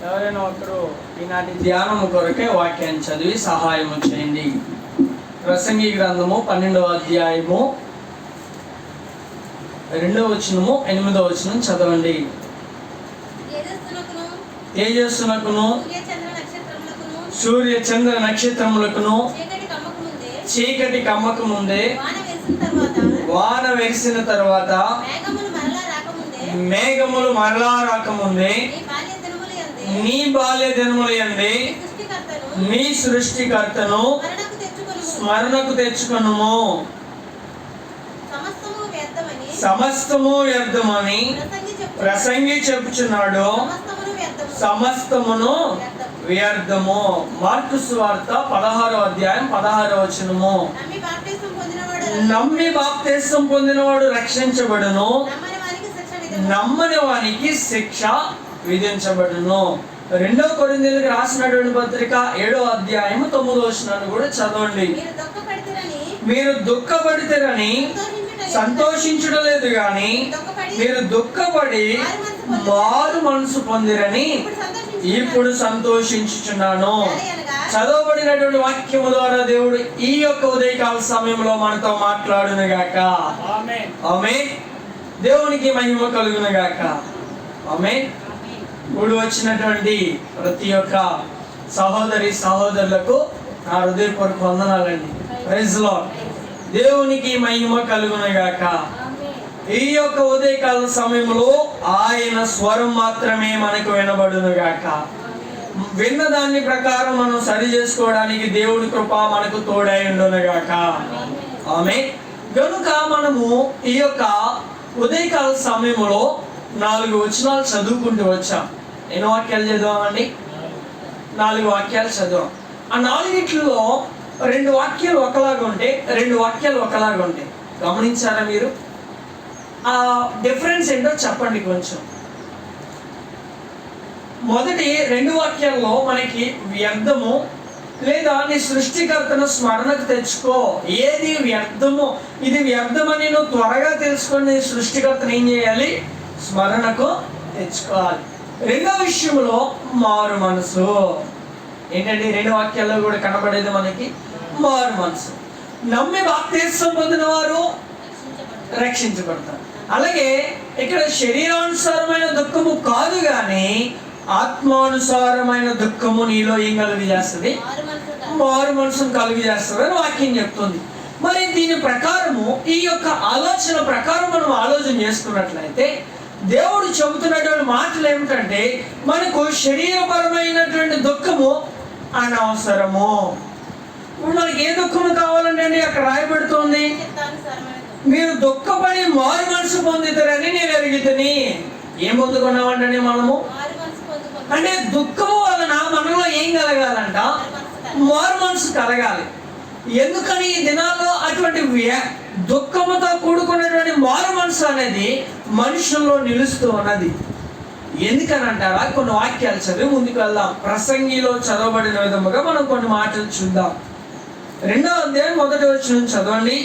ఎవరైనా ఒకరు ఈనాటి ధ్యానము కొరకే వాక్యాన్ని చదివి సహాయము చేయండి. ప్రసంగి గ్రంథము 12వ అధ్యాయము 2వ వచనము 8వ వచనం చదవండి. తేజస్సునకును సూర్య చంద్ర నక్షత్రములకును చీకటి కమ్మక ముందే వాన వెలిసిన తర్వాత మేఘములు మరలా రాకముందే నీ బాల్య దినముల యందే నీ సృష్టికర్తను స్మరణకు తెచ్చుకొనుము. సమస్తము వ్యర్థమని ప్రసంగి చెప్పుచున్నాడు. సమస్తమును వ్యర్థము. మార్కు సువార్త 16వ అధ్యాయం 16వ వచనము. నమ్మి బాప్తిసం పొందినవాడు రక్షించబడును, నమ్మని వానికి శిక్ష విధించబడును. 2వ కొరింథీయులకు రాసినటువంటి పత్రిక 7వ అధ్యాయం 9వ వచనాన్ని కూడా చదవండి. మీరు దుఃఖపడితేరని సంతోషించడలేదు గాని మీరు దుఃఖపడి మారు మనసు పొందిరని ఇప్పుడు సంతోషించుచున్నాను. చదవబడినటువంటి వాక్యము ద్వారా దేవుడు ఈ యొక్క ఉదయకాల సమయంలో మనతో మాట్లాడును గాక. ఆమేన్. దేవునికి మహిమ కలుగును గాక. ఆమేన్. కూడి వచ్చినటువంటి ప్రతి ఒక్క సహోదరి సహోదరులకు నా హృదయపూర్వక వందనాలండి. Praise Lord. దేవునికి మహిమ కలుగును గాక. ఈ యొక్క ఉదయకాల సమయంలో ఆయన స్వరం మాత్రమే మనకు వినబడును గాక. విన్న దాని ప్రకారం మనం సరి చేసుకోవడానికి దేవుడి కృప మనకు తోడై ఉండును గాక. ఆమేన్. గనుక మనము ఈ యొక్క ఉదయకాల సమయంలో 4 వచనాలు చదువుకుంటూ వచ్చాం. ఎన్నో వాక్యాలు చదివామండి? 4 వాక్యాలు చదివాం. ఆ 4ట్లో 2 వాక్యాలు ఒకలాగా ఉంటే 2 వాక్యాలు ఒకలాగా ఉంటాయి. గమనించారా మీరు? ఆ డిఫరెన్స్ ఏంటో చెప్పండి కొంచెం. మొదటి 2 వాక్యాల్లో మనకి వ్యర్థము లేదా నీ సృష్టికర్తను స్మరణకు తెచ్చుకో. ఏది వ్యర్థము, ఇది వ్యర్థమని నువ్వు త్వరగా తెలుసుకొని నీ సృష్టికర్తను ఏం చేయాలి? స్మరణకు తెచ్చుకోవాలి. 2వ విషయంలో మారు మనసు. ఏంటంటే 2 వాక్యాల్లో కూడా కనబడేది మనకి మారు మనసు. నమ్మి బాప్తిసం పొందిన వారు రక్షించబడతారు. అలాగే ఇక్కడ శరీరానుసారమైన దుఃఖము కాదు కానీ ఆత్మానుసారమైన దుఃఖము నీలో ఏం కలుగు చేస్తుంది? మారు మనసును కలుగు చేస్తుంది అని వాక్యం చెప్తుంది. మరి దీని ప్రకారము ఈ యొక్క ఆలోచన ప్రకారం మనం ఆలోచన చేసుకున్నట్లయితే దేవుడు చెబుతున్నటువంటి మాటలు ఏమిటంటే మనకు శరీరపరమైనటువంటి దుఃఖము అనవసరము. ఇప్పుడు మనకి ఏ దుఃఖము కావాలంటే అక్కడ రాయబడుతోంది, మీరు దుఃఖపడి మారు మనసు పొందుతారని నేను ఎరుగుతుంది. ఏం పొందుకున్నామంటే మనము అంటే దుఃఖము వలన మనలో ఏం కలగాలంట? మారు మనసు కలగాలి. ఎందుకని ఈ దినాల్లో అటువంటి దుఃఖముతో కూడుకున్నటువంటి మారు మనసు అనేది మనుషుల్లో నిలుస్తూ ఉన్నది. ఎందుకని అంటారా? కొన్ని వాక్యాలు చదివి ముందుకు వెళ్దాం. ప్రసంగిలో చదవబడిన విధముగా మనం కొన్ని మాటలు చూద్దాం. 2వ అధ్యాయం 1వ వచనం చదవండి.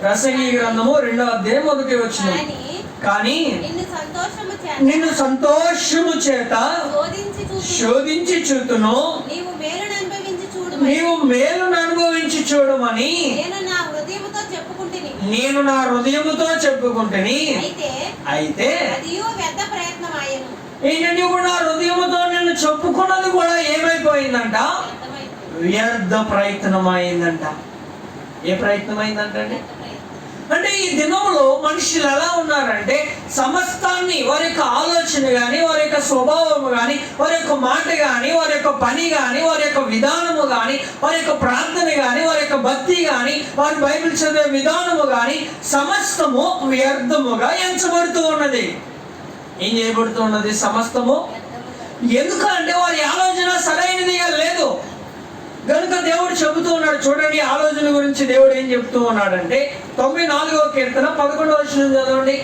ప్రసంగి గ్రంథము 2వ అధ్యాయం 1వ వచనం. కానీ నిన్ను సంతోషము చేత శోధించి చూతును, నీవు మేలును అనుభవించి చూడమని నేను నా హృదయముతో చెప్పుకుంటుని. అయితే ఏంటంటే ఇప్పుడు నా హృదయముతో నేను చెప్పుకున్నది కూడా ఏమైపోయిందంట? వ్యర్థ ప్రయత్నం అయిందంట. ఏ ప్రయత్నం అయిందంటే అంటే ఈ దినంలో మనుషులు ఎలా ఉన్నారంటే సమస్తాన్ని వారి యొక్క ఆలోచన కానీ, వారి యొక్క స్వభావము కానీ, వారి యొక్క మాట కానీ, వారి యొక్క పని కానీ, వారి యొక్క విధానము కానీ, వారి యొక్క ప్రార్థన కానీ, వారి యొక్క భక్తి కానీ, వారి బైబిల్ చదివే విధానము కానీ సమస్తము వ్యర్థముగా ఎంచబడుతూ ఉన్నది. ఏం చేయబడుతూ ఉన్నది? సమస్తము. ఎందుకంటే వారి ఆలోచన సరైనదిగా లేదు. కనుక దేవుడు చెబుతూ ఉన్నాడు. చూడండి ఆలోచన గురించి దేవుడు ఏం చెప్తూ ఉన్నాడంటే 94వ కీర్తన 11వ వచనం చదవండి.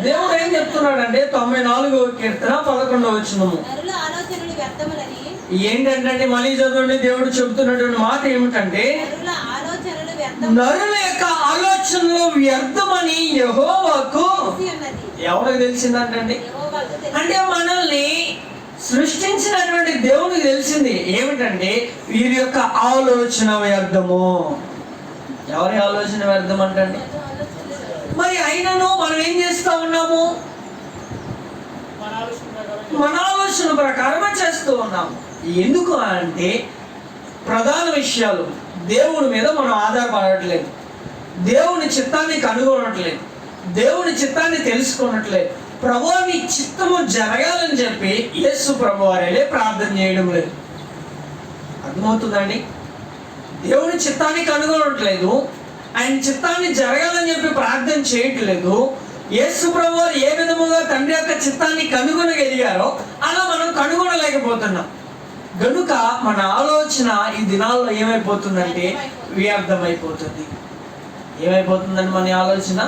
దేవుడు ఏం చెప్తున్నాడంటే 94వ కీర్తన 11వ వచనము. ఏంటంటే మళ్ళీ చదవండి. దేవుడు చెబుతున్నటువంటి మాట ఏమిటంటే నరుల యొక్క ఆలోచనలు వ్యర్థమని యెహోవాకు ఎవరికి తెలిసిందంటండి? అంటే మనల్ని సృష్టించినటువంటి దేవునికి తెలిసింది ఏమిటంటే వీరి యొక్క ఆలోచన వ్యర్థము. ఎవరి ఆలోచన వ్యర్థం అంటండి? మరి అయినను మనం ఏం చేస్తా ఉన్నాము? మన ఆలోచన ప్రకారమే చేస్తూ ఉన్నాము. ఎందుకు అంటే ప్రధాన విషయాలు దేవుని మీద మనం ఆధారపడట్లేదు, దేవుని చిత్తాన్ని కనుగొనట్లేదు, దేవుని చిత్తాన్ని తెలుసుకున్నట్లేదు. ప్రభువా నీ చిత్తము జరగాలని చెప్పి యేసు ప్రభువారే ప్రార్థన చేయడం లేదు. అర్థమవుతుందండి? దేవుని చిత్తాన్ని కనుగొనట్లేదు, ఆయన చిత్తాన్ని జరగాలని చెప్పి ప్రార్థన చేయట్లేదు. యేసు ప్రభువారు ఏ విధముగా తండ్రి యొక్క చిత్తాన్ని కనుగొనగలిగారో అలా మనం కనుగొనలేకపోతున్నాం. గనుక మన ఆలోచన ఈ దినాల్లో ఏమైపోతుందంటే వ్యర్థమైపోతుంది. ఏమైపోతుందండి మన ఆలోచన?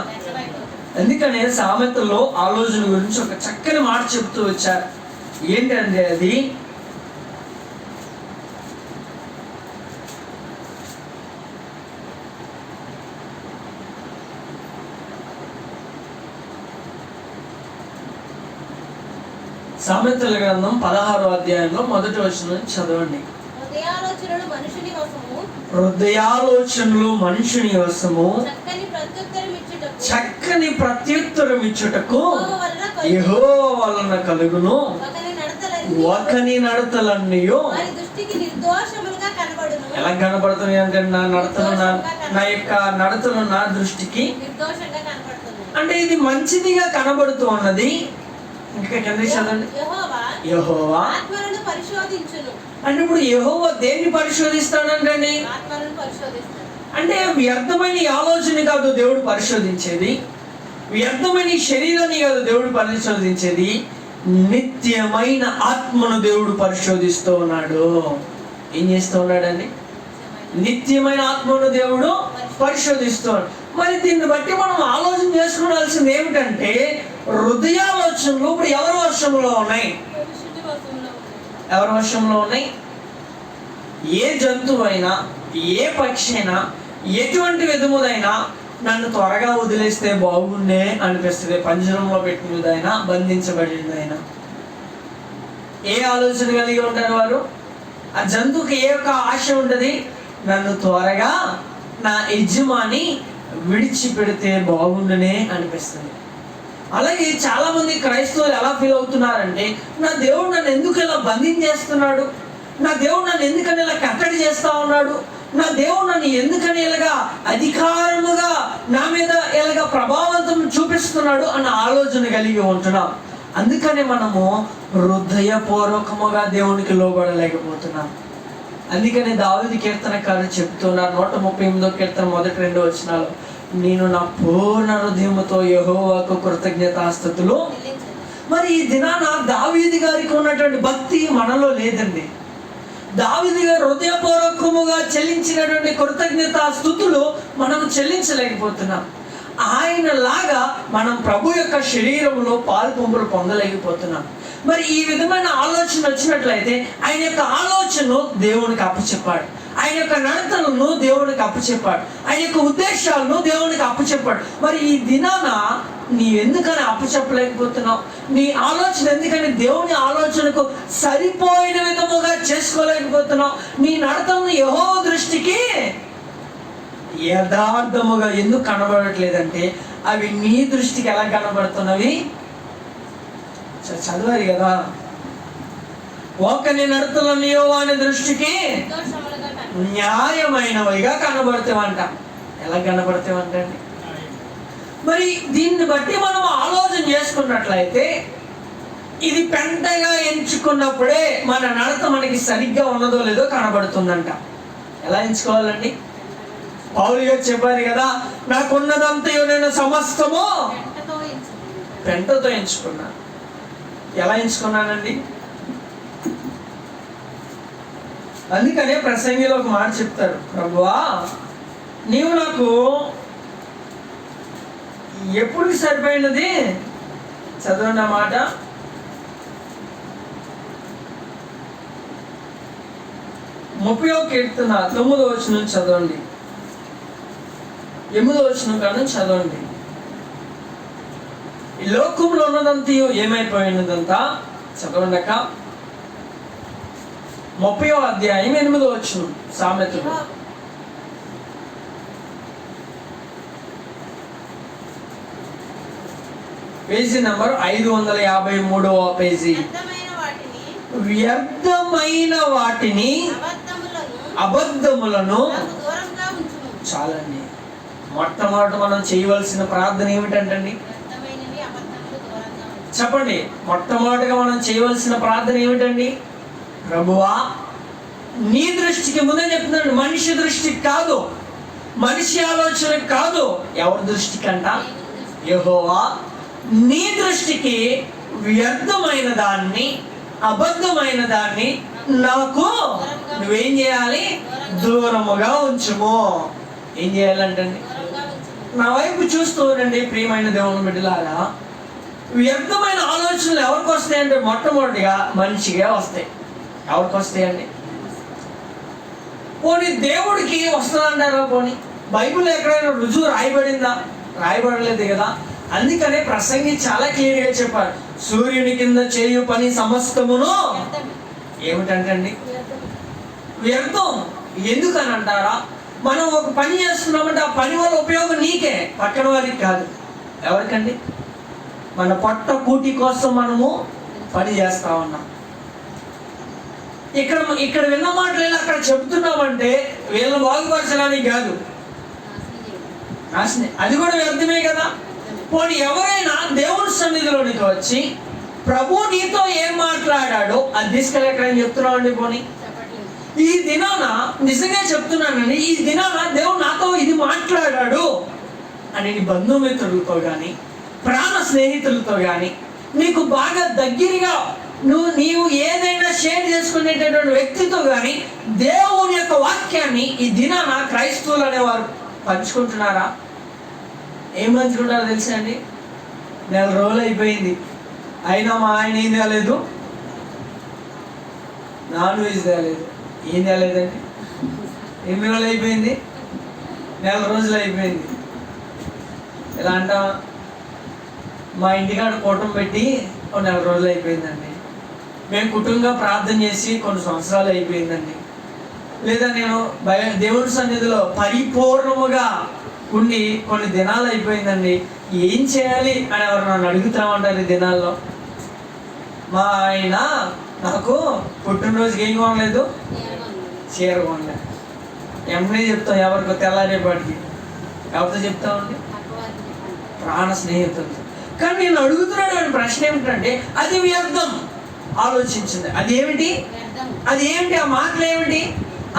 అందుకనే సామెతల్లో ఆలోచన గురించి ఒక చక్కని మాట చెప్తూ వచ్చారు. ఏంటంటే అది సామెతల గ్రంథం 16వ అధ్యాయంలో మొదటి వచనం చదవండి. హృదయాలోచనలు మనుషుని వశము, చక్కని ప్రత్యుత్తరం ఇచ్చుటకు యెహోవా వలన కలుగును. ఒకని నడతలన్నీ ఎలా కనబడుతున్నాయి అంటే నా నడతలు నా యొక్క నడతలు నా దృష్టికి అంటే ఇది మంచిదిగా కనబడుతూ ఉన్నది. ఇంకా కింద చదవండి. యెహోవా అంటే ఇప్పుడు యెహోవా దేన్ని పరిశోధిస్తాడంటండి? అంటే వ్యర్థమైన ఆలోచన కాదు దేవుడు పరిశోధించేది, వ్యర్థమైన శరీరాన్ని కాదు దేవుడు పరిశోధించేది, నిత్యమైన ఆత్మను దేవుడు పరిశోధిస్తూ ఉన్నాడు. ఏం చేస్తూ ఉన్నాడండి? నిత్యమైన ఆత్మను దేవుడు పరిశోధిస్తున్నాడు. మరి దీన్ని బట్టి మనం ఆలోచన చేసుకోవాల్సింది ఏమిటంటే హృదయాలోచనలు ఇప్పుడు ఎవరి వశంలో ఉన్నాయి? ఎవరి వశంలో ఉన్నాయి? ఏ జంతువైనా, ఏ పక్షి అయినా, ఎటువంటి విధముదైనా నన్ను త్వరగా వదిలేస్తే బాగుండే అనిపిస్తుంది. పంజరంలో పెట్టినదైనా, బంధించబడినదైనా ఏ ఆలోచన కలిగి ఉంటారు వారు? ఆ జంతువుకి ఏ యొక్క ఆశ ఉంటుంది? నన్ను త్వరగా నా యజమాని విడిచిపెడితే బాగుండనే అనిపిస్తుంది. అలాగే చాలా మంది క్రైస్తవులు ఎలా ఫీల్ అవుతున్నారంటే నా దేవుడు నన్ను ఎందుకు ఇలా బంధించేస్తున్నాడు, నా దేవుడు నన్ను ఎందుకని ఇలా కట్టడి చేస్తా ఉన్నాడు, నా దేవుడు నన్ను ఎందుకని ఇలాగా అధికారముగా నా మీద ఇలాగా ప్రభావంతం చూపిస్తున్నాడు అన్న ఆలోచన కలిగి ఉంటున్నాం. అందుకని మనము హృదయపూర్వకముగా దేవునికి లోబడలేకపోతున్నాం. అందుకని దావీదు కీర్తనకారుడు చెప్తున్నారు 138వ కీర్తన మొదటి 2 వచనాలు, నేను నా పూర్ణ హృదయముతో యెహోవాకు కృతజ్ఞతాస్తుతులు. మరి ఈ దినాన దావీదు గారికి ఉన్నటువంటి భక్తి మనలో లేదండి. దావీదు గారు హృదయపూర్వకముగా చెల్లించినటువంటి కృతజ్ఞతాస్తుతులు మనం చెల్లించలేకపోతున్నాం. ఆయన లాగా మనం ప్రభు యొక్క శరీరంలో పాలు పంపులు పొందలేకపోతున్నాం. మరి ఈ విధమైన ఆలోచన వచ్చినట్లయితే ఆయన యొక్క ఆలోచనను దేవునికి అప్పచెప్పాడు, ఆయన యొక్క నడతలను దేవునికి అప్పచెప్పాడు, ఆయన యొక్క ఉద్దేశాలను దేవునికి అప్పచెప్పాడు. మరి ఈ దినాన నీ ఎందుకని అప్పచెప్పలేకపోతున్నావు? నీ ఆలోచన ఎందుకని దేవుని ఆలోచనకు సరిపోయిన విధముగా చేసుకోలేకపోతున్నావు? నీ నడతలను యెహోవా దృష్టికి యథార్థముగా ఎందుకు కనబడట్లేదంటే అవి నీ దృష్టికి ఎలా కనబడుతున్నవి? చదివారు కదా, ఒకని నడతలన్నీ యెహోవాని దృష్టికి న్యాయమైనవిగా కనబడతామంట. ఎలా కనబడతామంటే మరి దీన్ని బట్టి మనం ఆలోచన చేసుకున్నట్లయితే ఇది పెంటగా ఎంచుకున్నప్పుడే మన నడత మనకి సరిగ్గా ఉన్నదో లేదో కనబడుతుందంట. ఎలా ఎంచుకోవాలండి? పౌలు గారు చెప్పారు కదా, నాకున్నదంతయు నేను సమస్తము పెంటతో ఎంచుకున్నాను. ఎలా ఎంచుకున్నానండి? అందుకనే ప్రసంగిలో ఒక మాట చెప్తారు, ప్రభువా నీవు నాకు ఎప్పుడు సరిపోయినది? చదవండి ఆ మాట. ముప్పై కీర్తన 9వ వచనం చదవండి. 8వ వచనం కాను చదవండి. ఈ లోకంలో ఉన్నదంతా ఏమైపోయినదంతా చదవండి అక్క. 30వ అధ్యాయం 8వ వచనం సామెతలు. పేజీ నంబర్ 553వ పేజీ. వ్యర్థమైన వాటిని అబద్ధములను చాలండి. మొట్టమొదటి మనం చేయవలసిన ప్రార్థన ఏమిటంటండి? చెప్పండి. మొట్టమొదటిగా మనం చేయవలసిన ప్రార్థన ఏమిటండి? ప్రభువా, నీ దృష్టికి ముందే చెప్తున్నాడు, మనిషి దృష్టికి కాదు, మనిషి ఆలోచనకి కాదు, ఎవరి దృష్టికి అంట? యెహోవా నీ దృష్టికి వ్యర్థమైన దాన్ని, అబద్ధమైన దాన్ని నాకు నువ్వేం చేయాలి? దూరముగా ఉంచుము. ఏం చేయాలంటండి? నా వైపు చూస్తూ ఉండండి ప్రియమైన దేవుని బిడ్డలారా. వ్యర్థమైన ఆలోచనలు ఎవరికి వస్తాయంటే మొట్టమొదటిగా మనిషిగా వస్తాయి. ఎవరికి వస్తాయండి? పోనీ దేవుడికి వస్తుందంటారా? పోనీ బైబిల్ ఎక్కడైనా రుజువు రాయబడిందా? రాయబడలేదు కదా. అందుకనే ప్రసంగి చాలా క్లియర్గా చెప్పారు, సూర్యుని కింద చేయు పని సమస్తమును ఏమిటంటండి? వ్యర్థం. ఎందుకని అంటారా? మనం ఒక పని చేస్తున్నామంటే ఆ పని వల్ల ఉపయోగం నీకే, పక్కన వారికి కాదు. ఎవరికండి? మన పొట్ట కూటి కోసం మనము పని చేస్తా ఉన్నాం. ఇక్కడ విన్న మాటలు అక్కడ చెబుతున్నామంటే వీళ్ళని బాగుపరచడానికి కాదు, అది కూడా వ్యర్థమే కదా. పోనీ ఎవరైనా దేవుని సన్నిధిలోనికి వచ్చి ప్రభు నీతో ఏం మాట్లాడాడో అది తీసుకెళ్ళక్కడని చెప్తున్నామండి. పోనీ ఈ దినాన నిజంగా చెప్తున్నానండి, ఈ దినాన దేవుడు నాతో ఇది మాట్లాడాడు అని నీ బంధుమిత్రులతో కానీ, ప్రాణ స్నేహితులతో కానీ, నీకు బాగా దగ్గరగా నీవు ఏదైనా షేర్ చేసుకునేటటువంటి వ్యక్తితో కానీ దేవుని యొక్క వాక్యాన్ని ఈ దినాన క్రైస్తవులు అనేవారు పంచుకుంటున్నారా? ఏం పంచుకుంటారో తెలుసా అండి? 4 రోజులు అయిపోయింది, అయినా మా ఆయన ఏం తేలేదు, నాన్ వెజ్ తేలేదు. ఏం తేలేదండి? ఎన్ని రోజులు అయిపోయింది? 4 రోజులు అయిపోయింది. ఇలా అంటా, మా ఇంటికాడ కూటం పెట్టి 4 రోజులు అయిపోయిందండి. మేము కుటుంబంగా ప్రార్థన చేసి కొన్ని సంవత్సరాలు అయిపోయిందండి. లేదా నేను దేవుని సన్నిధిలో పరిపూర్ణముగా ఉండి కొన్ని దినాలు అయిపోయిందండి. ఏం చేయాలి అని ఎవరు నన్ను అడుగుతామంటారు ఈ దినాల్లో? మా ఆయన నాకు పుట్టినరోజుకి ఏం కొనలేదు, చీర కొనలేదు. ఎంఏ చెప్తాం ఎవరికో తెల్లారేపాటికి. ఎవరితో చెప్తామండి? ప్రాణ స్నేహితులతో. కానీ నేను అడుగుతున్నాడు అని ప్రశ్న ఏమిటంటే అది వ్యర్థం. ఆలోచించింది అది ఏమిటి? అది ఏమిటి? ఆ మాటలు ఏమిటి?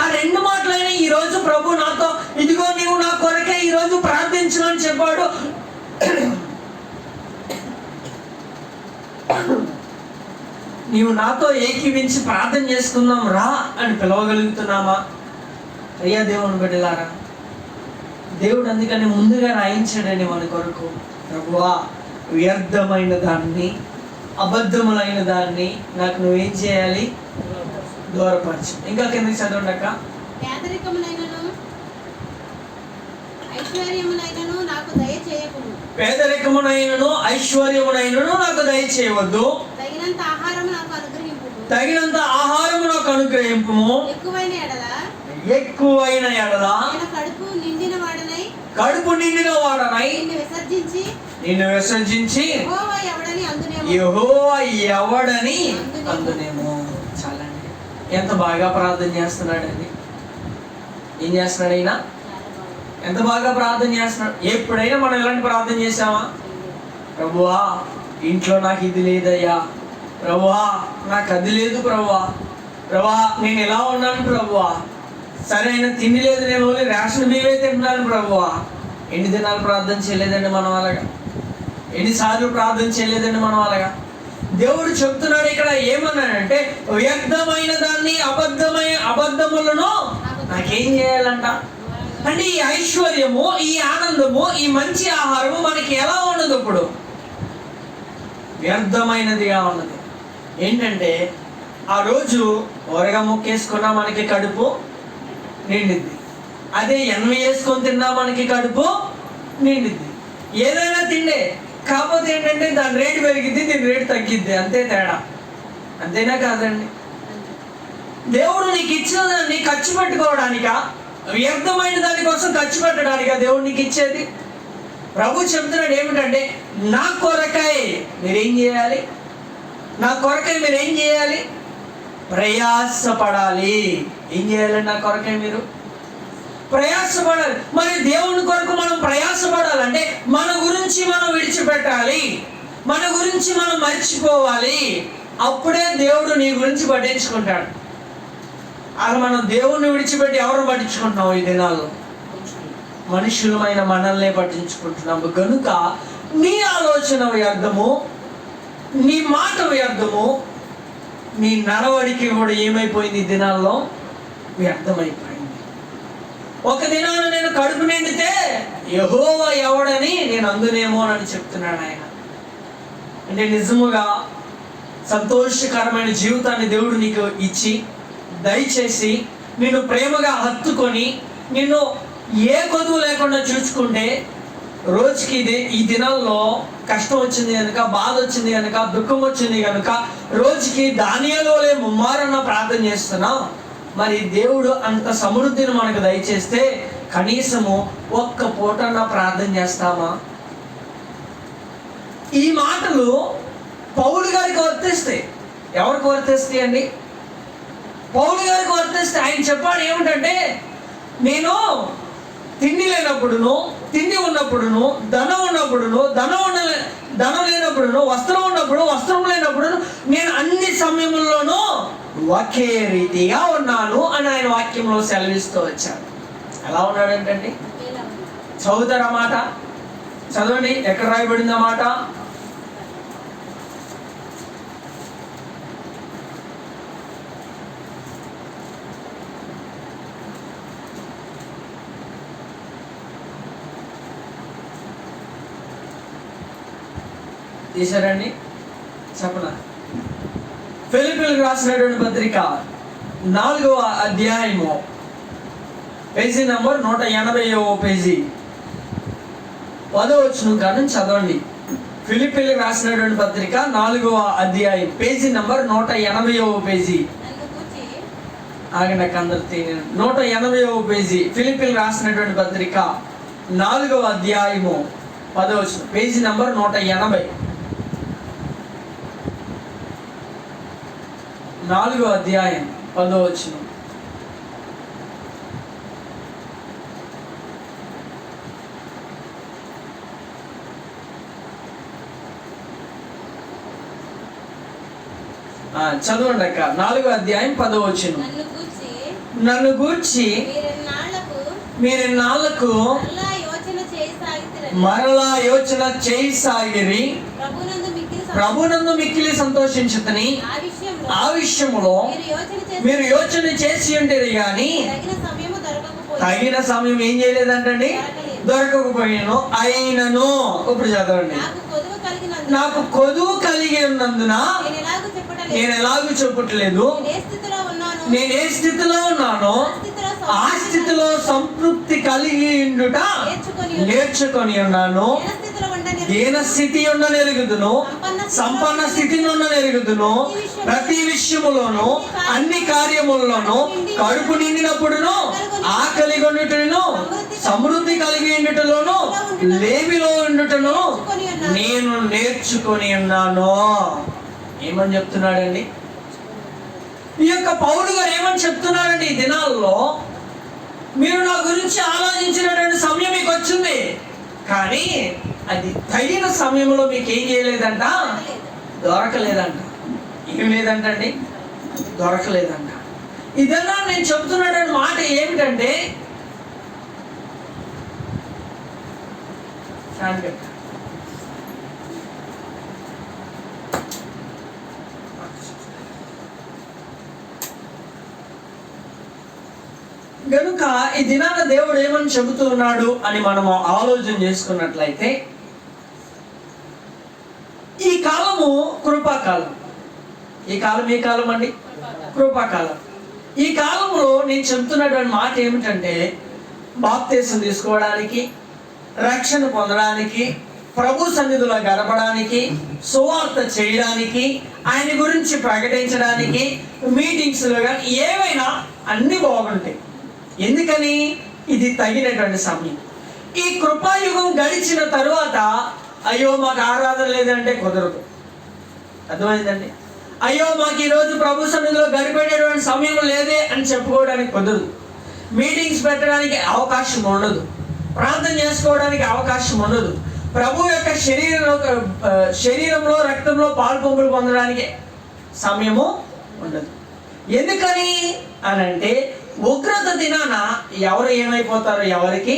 ఆ 2 మాటలైనా ఈరోజు ప్రభు నాతో ఇదిగో నీవు నా కొరకే ఈరోజు ప్రార్థించు అని చెప్పాడు. నీవు నాతో ఏకీవించి ప్రార్థన చేసుకుందాం రా అని పిలవగలుగుతున్నామా? అయ్యా దేవుని బిడ్డలారా, దేవుడు అందుకని ముందుగా రాయించాడని మన కొరకు. ప్రభువా, వ్యర్థమైన దాన్ని, అబద్ధములైన దాన్ని నాకు నువ్వేం చేయాలి? దూరపరచు. ఇంకా కిందకి చదవండి అక్క. పేదరికమునైనను ఐశ్వర్యమునైనను నాకు దయచేయవద్దు. తగినంత ఆహారము నాకు అనుగ్రహింపుము. ఎక్కువైన ఎడల కడుపు నిండిన వాడనై నిన్ను విసర్జించి యెహోవా ఎవడని అందునేమో. చాలండి. ఎంత బాగా ప్రార్థన చేస్తున్నాడండి. ఏం చేస్తున్నాడు అయినా? ఎంత బాగా ప్రార్థన చేస్తున్నాడు. ఎప్పుడైనా మనం ఎలాంటి ప్రార్థన చేసామా? ప్రభువా, ఇంట్లో నాకు ఇది లేదయ్యా, ప్రభువా నాకు అది లేదు, ప్రభువా నేను ఎలా ఉన్నాను, ప్రభువా సరైన తిండి లేదు, నేను ఓన్లీ రేషన్ బియ్యమే తింటున్నాను, ప్రభువా. ఎన్ని దినాలు ప్రార్థన చేయలేదండి మనం అలాగా? ఎన్నిసార్లు ప్రార్థన చేయలేదండి మనం అలాగా? దేవుడు చెప్తున్నాడు ఇక్కడ ఏమన్నాడంటే వ్యర్థమైన దాన్ని, అబద్ధములను నాకేం చేయాలంట అంటే ఈ ఐశ్వర్యము, ఈ ఆనందము, ఈ మంచి ఆహారము మనకి ఎలా ఉండదు? ఇప్పుడు వ్యర్థమైనదిగా ఉన్నది. ఏంటంటే ఆ రోజు ఓరగా మొక్కేసుకున్నా మనకి కడుపు నిండిద్ది. అదే ఎన్వి వేసుకొని తిన్నా మనకి కడుపు నిండిద్ది. ఏదైనా తిండే, కాకపోతే ఏంటంటే దాని రేటు పెరిగిద్ది, దీని రేటు తగ్గిద్ది, అంతే తేడా. అంతేనా కాదండి? దేవుడు నీకు ఇచ్చిన దాన్ని ఖర్చు పెట్టుకోవడానికా, వ్యర్థమైన దానికోసం ఖర్చు పెట్టడానికా దేవుడు నీకు ఇచ్చేది? ప్రభు చెప్తున్నాడు ఏమిటంటే, నా కొరకై మీరేం చేయాలి? నా కొరకై మీరేం చేయాలి? ప్రయాసపడాలి. ఏం చేయాలండి? నా కొరకై మీరు ప్రయాసపడాలి. మరి దేవుని కొరకు మనం ప్రయాసపడాలంటే మన గురించి మనం విడిచిపెట్టాలి, మన గురించి మనం మర్చిపోవాలి. అప్పుడే దేవుడు నీ గురించి పట్టించుకుంటాడు. అలా మనం దేవుణ్ణి విడిచిపెట్టి ఎవరు పట్టించుకుంటున్నాం? ఈ దినాల్లో మనుషులమైన మనల్నే పట్టించుకుంటున్నాము. కనుక నీ ఆలోచన వ్యర్థము, నీ మాట వ్యర్థము, నీ నడవడికి కూడా ఏమైపోయింది? ఈ దినాల్లో వ్యర్థమైపోయింది. ఒక దినాన నేను కడుపు నిండితే యెహోవా ఎవడని నేను అందునేమో అని చెప్తున్నాడు ఆయన. అంటే నిజముగా సంతోషకరమైన జీవితాన్ని దేవుడు నీకు ఇచ్చి దయచేసి నిన్ను ప్రేమగా హత్తుకొని నిన్ను ఏ కొదువు లేకుండా చూసుకుంటే, రోజుకి ఈ దినాల్లో కష్టం వచ్చింది కనుక, బాధ వచ్చింది కనుక, దుఃఖం వచ్చింది కనుక రోజుకి దానియేలువలే ముమ్మారన్న ప్రార్థన చేస్తున్నాం. మరి దేవుడు అంత సమృద్ధిని మనకు దయచేస్తే కనీసము ఒక్క పూటన్నా ప్రార్థన చేస్తామా? ఈ మాటలు పౌలు గారికి వర్తిస్తాయి. ఎవరికి వర్తిస్తాయి అండి? పౌలు గారికి వర్తిస్తే ఆయన చెప్పాడు ఏమిటంటే, నేను తిండి లేనప్పుడును, తిండి ఉన్నప్పుడును, ధనం ఉన్నప్పుడును, ధనం లేనప్పుడును, వస్త్రం ఉన్నప్పుడు, వస్త్రం లేనప్పుడును, నేను అన్ని సమయంలోనూ ఒకే రీతిగా ఉన్నాను అని ఆయన వాక్యంలో సెలవిస్తూ వచ్చాడు. ఎలా ఉన్నాడంటండి? చదువుతారా మాట? చదవండి, ఎక్కడ రాయబడింది ఆ మాట? తీశారండి? చెప్పనా? ఫిలిప్పీయులకు రాసినటువంటి పత్రిక 4వ అధ్యాయము పేజీ నంబర్ 180వ పేజీ 10వ వచనం కాదు చదవండి. ఫిలిప్పీయులకు రాసినటువంటి పత్రిక 4వ అధ్యాయం పేజీ నంబర్ 180వ పేజీ. ఆగండి, అందరు 180వ పేజీ. ఫిలిప్పీయులకు రాసినటువంటి పత్రిక 4వ అధ్యాయము 10వ వచనం, పేజీ నంబర్ 180. 4వ అధ్యాయం 10వ వచనం. చదవండి అక్క. 4వ అధ్యాయం 10వ వచనం. నన్ను గూర్చి మీరెన్నాళ్లకు మరలా యోచన చేయసాగిరి, ప్రభునందు మిక్కిలి సంతోషించుతని ఆ విషయములో మీరు యోచన చేసి ఉంటారు, కానీ తగిన సమయం ఏం చేయలేదంటండి? దొరకకపోయాను. అయినను, ఇప్పుడు చదవండి, నాకు కొదువు కలిగి ఉన్నందున నేను ఎలాగూ చెప్పట్లేదు, నేను ఏ స్థితిలో ఉన్నానో ఆ స్థితిలో సంతృప్తి కలిగి ఉండుట నేర్చుకొని ఉన్నాను. దీన స్థితి ఉండనెరుగుదును, సంపన్న స్థితిని ఉండనెరుగుదును, ప్రతి విషయములోను అన్ని కార్యముల్లోనూ కడుపు నిండినప్పుడును, ఆకలి కొనుటను, సమృద్ధి కలిగి ఉండుటలోను, లేమిలో ఉండుటను నేను నేర్చుకొని ఉన్నాను. ఏమని చెప్తున్నాడండి? ఈ యొక్క పౌలు గారు ఏమని చెప్తున్నాడండి? ఈ దినాల్లో మీరు నా గురించి ఆలోచించినటువంటి సమయం మీకు వచ్చింది, కానీ అది తగిన సమయంలో మీకు ఏం చేయలేదంట? దొరకలేదంట. ఏం లేదంటండి? దొరకలేదంట. ఇదన్నా నేను చెప్తున్నటువంటి మాట ఏమిటంటే, గనుక ఈ దినాన దేవుడు ఏమని చెబుతున్నాడు అని మనము ఆలోచన చేసుకున్నట్లయితే, ఈ కాలము కృపాకాలం. ఈ కాలం ఏ కాలం అండి? కృపాకాలం. ఈ కాలంలో నేను చెప్తున్నటువంటి మాట ఏమిటంటే, బాప్తీసం తీసుకోవడానికి, రక్షణ పొందడానికి, ప్రభు సన్నిధిలో గడపడానికి, సువార్త చేయడానికి, ఆయన గురించి ప్రకటించడానికి, మీటింగ్స్లో కానీ ఏవైనా అన్నీ బాగుంటాయి. ఎందుకని? ఇది తగినటువంటి సమయం. ఈ కృపాయుగం గడిచిన తరువాత అయ్యో మాకు ఆరాధన లేదంటే కుదరదు. అర్థమైందండి? అయ్యో మాకు ఈరోజు ప్రభు సన్నిధిలో గడిపేటటువంటి సమయం లేదే అని చెప్పుకోవడానికి కుదరదు. మీటింగ్స్ పెట్టడానికి అవకాశం ఉండదు. ప్రార్థన చేసుకోవడానికి అవకాశం ఉండదు. ప్రభు యొక్క శరీరంలో రక్తంలో పాల్పొంపులు పొందడానికి సమయము ఉండదు. ఎందుకని అని అంటే ఉగ్రత దినాన ఎవరు ఏమైపోతారో ఎవరికి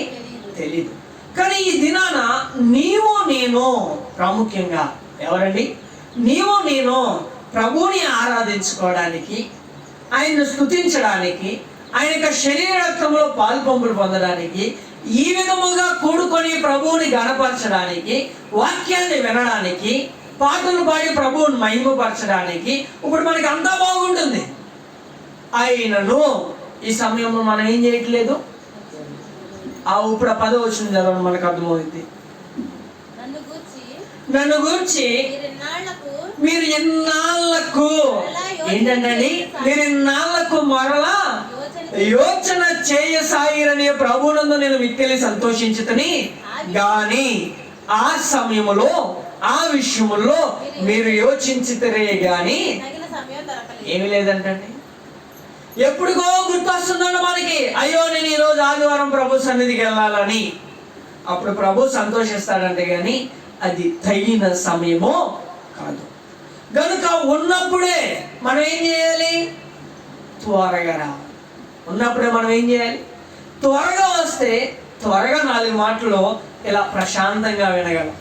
తెలియదు. కానీ ఈ దినాన నీవు నేను, ప్రాముఖ్యంగా ఎవరండి? నీవు నేను ప్రభువుని ఆరాధించుకోవడానికి, ఆయన్ను స్తుతించడానికి, ఆయన యొక్క శరీర రక్తంలో పాల్పొంపులు పొందడానికి, ఈ విధముగా కూడుకొని ప్రభువుని గణపరచడానికి, వాక్యాన్ని వినడానికి, పాటలు పాడి ప్రభువుని మహిమపరచడానికి ఇప్పుడు మనకి అంతా బాగుంటుంది. అయినను ఈ సమయంలో మనం ఏం చేయట్లేదు. ఇప్పుడు 10వ వచనం చదవండి, మనకు అర్థమవుతుంది. నన్ను గురించి మీరు ఎన్నాళ్ళకు ఏంటండి, మీరు ఎన్నాళ్ళకు మరలా యోచన చేయసాగిరని ప్రభువునందు నేను మిక్కిలి సంతోషించుతని గాని ఆ సమయములో ఆ విషయములో మీరు యోచించితరే గాని ఏమీ లేదంటండి. ఎప్పుడుగో గుర్తొస్తుందండి మనకి, అయ్యో నేను ఈరోజు ఆదివారం ప్రభు సన్నిధికి వెళ్ళాలని. అప్పుడు ప్రభు సంతోషిస్తాడంటే కానీ అది తగిన సమయమో కాదు. కనుక ఉన్నప్పుడే మనం ఏం చేయాలి? త్వరగా రావాలి. ఉన్నప్పుడే మనం ఏం చేయాలి? త్వరగా వస్తే త్వరగా 4 మాటలు ఇలా ప్రశాంతంగా వినగలం.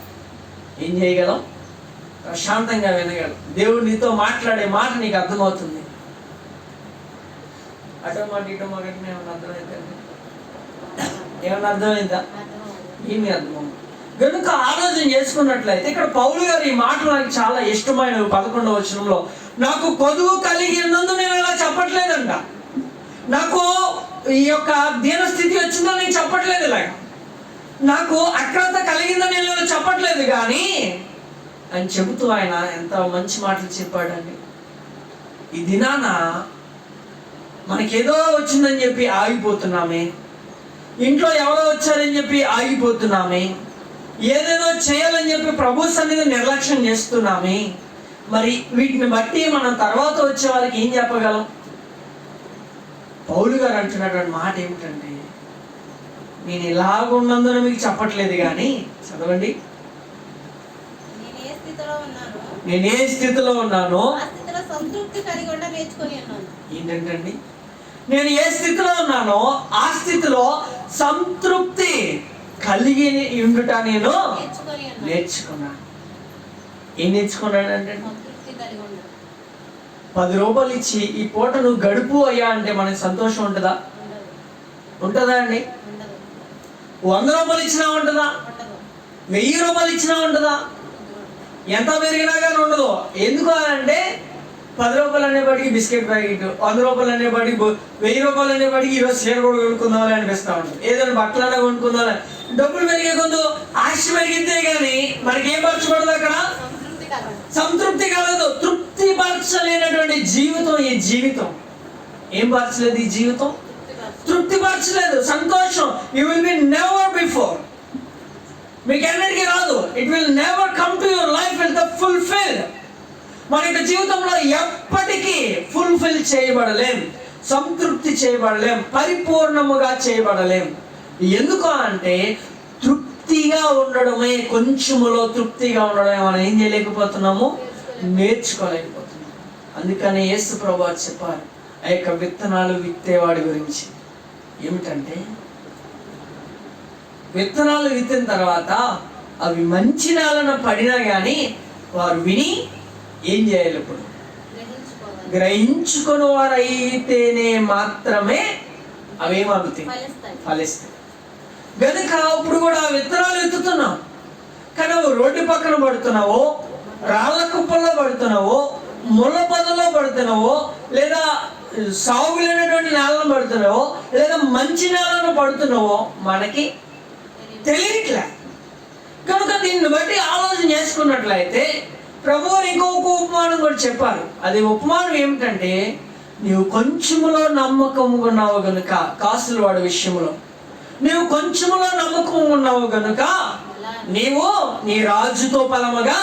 ఏం చేయగలం? ప్రశాంతంగా వినగలం. దేవుడు నీతో మాట్లాడే మాట నీకు అర్థమవుతుంది. అటో మాట ఇటో మాట ఏమన్నా అర్థమైందండి? ఏమన్నా అర్థమైందా? ఏమి అర్థమవుతుంది. కనుక ఆలోచన చేసుకున్నట్లయితే ఇక్కడ పౌలు గారు ఈ మాటలు నాకు చాలా ఇష్టమైనవి. 11వ వచనంలో నాకు కొదువు కలిగినందు నేను ఇలా చెప్పట్లేదంట. నాకు ఈ యొక్క దీనస్థితి వచ్చిందని నేను చెప్పట్లేదు. ఇలాగ నాకు అక్రత కలిగిందని నేను ఇలా చెప్పట్లేదు కానీ అని చెబుతూ ఆయన ఎంత మంచి మాటలు చెప్పాడండి. ఈ దినాన మనకేదో వచ్చిందని చెప్పి ఆగిపోతున్నామే, ఇంట్లో ఎవరో వచ్చారని చెప్పి ఆగిపోతున్నామే, ఏదేదో చేయాలని చెప్పి ప్రభు సన్నిధి నిర్లక్ష్యం చేస్తున్నామే. మరి వీటిని బట్టి మనం తర్వాత వచ్చే వారికి ఏం చెప్పగలం? పౌలు గారు అంటున్నటువంటి మాట ఏమిటంటే, నేను ఇలాగున్నందున మీకు చెప్పట్లేదు కానీ, చదవండి, నేను ఏ స్థితిలో ఉన్నానో ఏంటంటండి, నేను ఏ స్థితిలో ఉన్నానో ఆ స్థితిలో సంతృప్తి కలిగి ఉండుట నేను నేర్చుకున్నాను. ఏం నేర్చుకున్నాడంటే, 10 రూపాయలు ఇచ్చి ఈ పూట నువ్వు గడుపు అయ్యా అంటే మనకి సంతోషం ఉంటుందా? ఉంటుందా అండి? 100 రూపాయలు ఇచ్చినా ఉంటుందా? 1000 రూపాయలు ఇచ్చినా ఉంటుందా? ఎంత పెరిగినా కానీ ఉండదు. ఎందుకు అంటే 10 రూపాయలు అనేప్పటికీ బిస్కెట్ ప్యాకెట్, 100 రూపాయలు అనేప్పటికి 1000 రూపాయలు అనేప్పటికి ఈరోజు చీర కూడా కొనుక్కుందామని అనిపిస్తూ ఉంటుంది. ఏదైనా బట్టలన్నా కొనుక్కుందాం. డబ్బులు పెరిగే కొంత ఆశ పెరిగితే కానీ మనకి ఏం పరచబడదు, అక్కడ సంతృప్తి కలదు. తృప్తి పరచలేనటువంటి జీవితం ఈ జీవితం. ఏం పరచలేదు ఈ జీవితం? తృప్తి పరచలేదు. సంతోషం you will be never before, మీకు ఎన్నటికీ రాదు. It will never come to your life with the fulfil. మన యొక్క జీవితంలో ఎప్పటికీ ఫుల్ఫిల్ చేయబడలేం, సంతృప్తి చేయబడలేం, పరిపూర్ణముగా చేయబడలేం. ఎందుకు అంటే తృప్తిగా ఉండడమే, కొంచెములో తృప్తిగా ఉండడమే మనం ఏం చేయలేకపోతున్నాము, నేర్చుకోలేకపోతున్నాము. అందుకని యేసు ప్రభువు చెప్పారు ఆ యొక్క విత్తనాలు విత్తేవాడి గురించి. ఏమిటంటే, విత్తనాలు విత్తిన తర్వాత అవి మంచి నేలను పడినా కానీ వారు విని ఏం చేయాలి? ఇప్పుడు గ్రహించుకుని వారు అయితేనే మాత్రమే అవేమవుతాయి, ఫలిస్తాయి. గనుక ఇప్పుడు కూడా విత్తనాలు ఎత్తుతున్నావు కానీ నువ్వు రోడ్డు పక్కన పడుతున్నావో, రాళ్ళ కుప్పల్లో పడుతున్నావో, ముళ్ళ పొదల్లో పడుతున్నావో, లేదా సాగులైనటువంటి నేలను పడుతున్నావో లేదా మంచి నేలను పడుతున్నావో మనకి తెలియట్లే. కనుక దీన్ని బట్టి ఆలోచన చేసుకున్నట్లయితే ప్రభువు ఇంకొక ఉపమానం కూడా చెప్పారు. అది ఉపమానం ఏమిటంటే, నీవు కొంచెములో నమ్మకం ఉన్నావు గనుక, కాసులు వాడి విషయంలో నీవు కొంచెములో నమ్మకం ఉన్నావు గనుక నీవు నీ రాజుతో పలమగా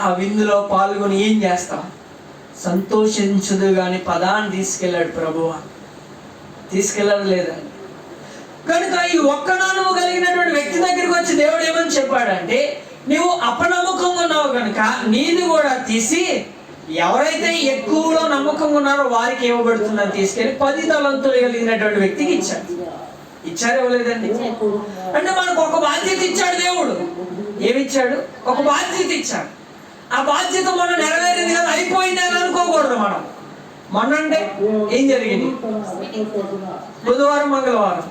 ఆ విందులో పాల్గొని ఏం చేస్తావు? సంతోషించదు కానీ పదాన్ని తీసుకెళ్ళాడు ప్రభువు. తీసుకెళ్ళడం లేదా? కనుక ఈ ఒక్క నమ్మకం కలిగినటువంటి వ్యక్తి దగ్గరికి వచ్చి దేవుడు ఏమని చెప్పాడంటే, నీవు అపనమ్మకంగా ఉన్నావు కనుక నీది కూడా తీసి ఎవరైతే ఎక్కువలో నమ్మకంగా ఉన్నారో వారికి ఇవ్వబడుతుందని తీసుకెళ్ళి 10 తలంతులు కలిగినటువంటి వ్యక్తికి ఇచ్చాడు. ఇచ్చారు ఇవ్వలేదండి? అంటే మనకు ఒక బాధ్యత ఇచ్చాడు దేవుడు. ఏమిచ్చాడు? ఒక బాధ్యత ఇచ్చాడు. ఆ బాధ్యత మనం నెరవేరింది కదా, అయిపోయింది అని అనుకోకూడదు. మనం మొన్న అంటే ఏం జరిగింది? బుధవారం మంగళవారం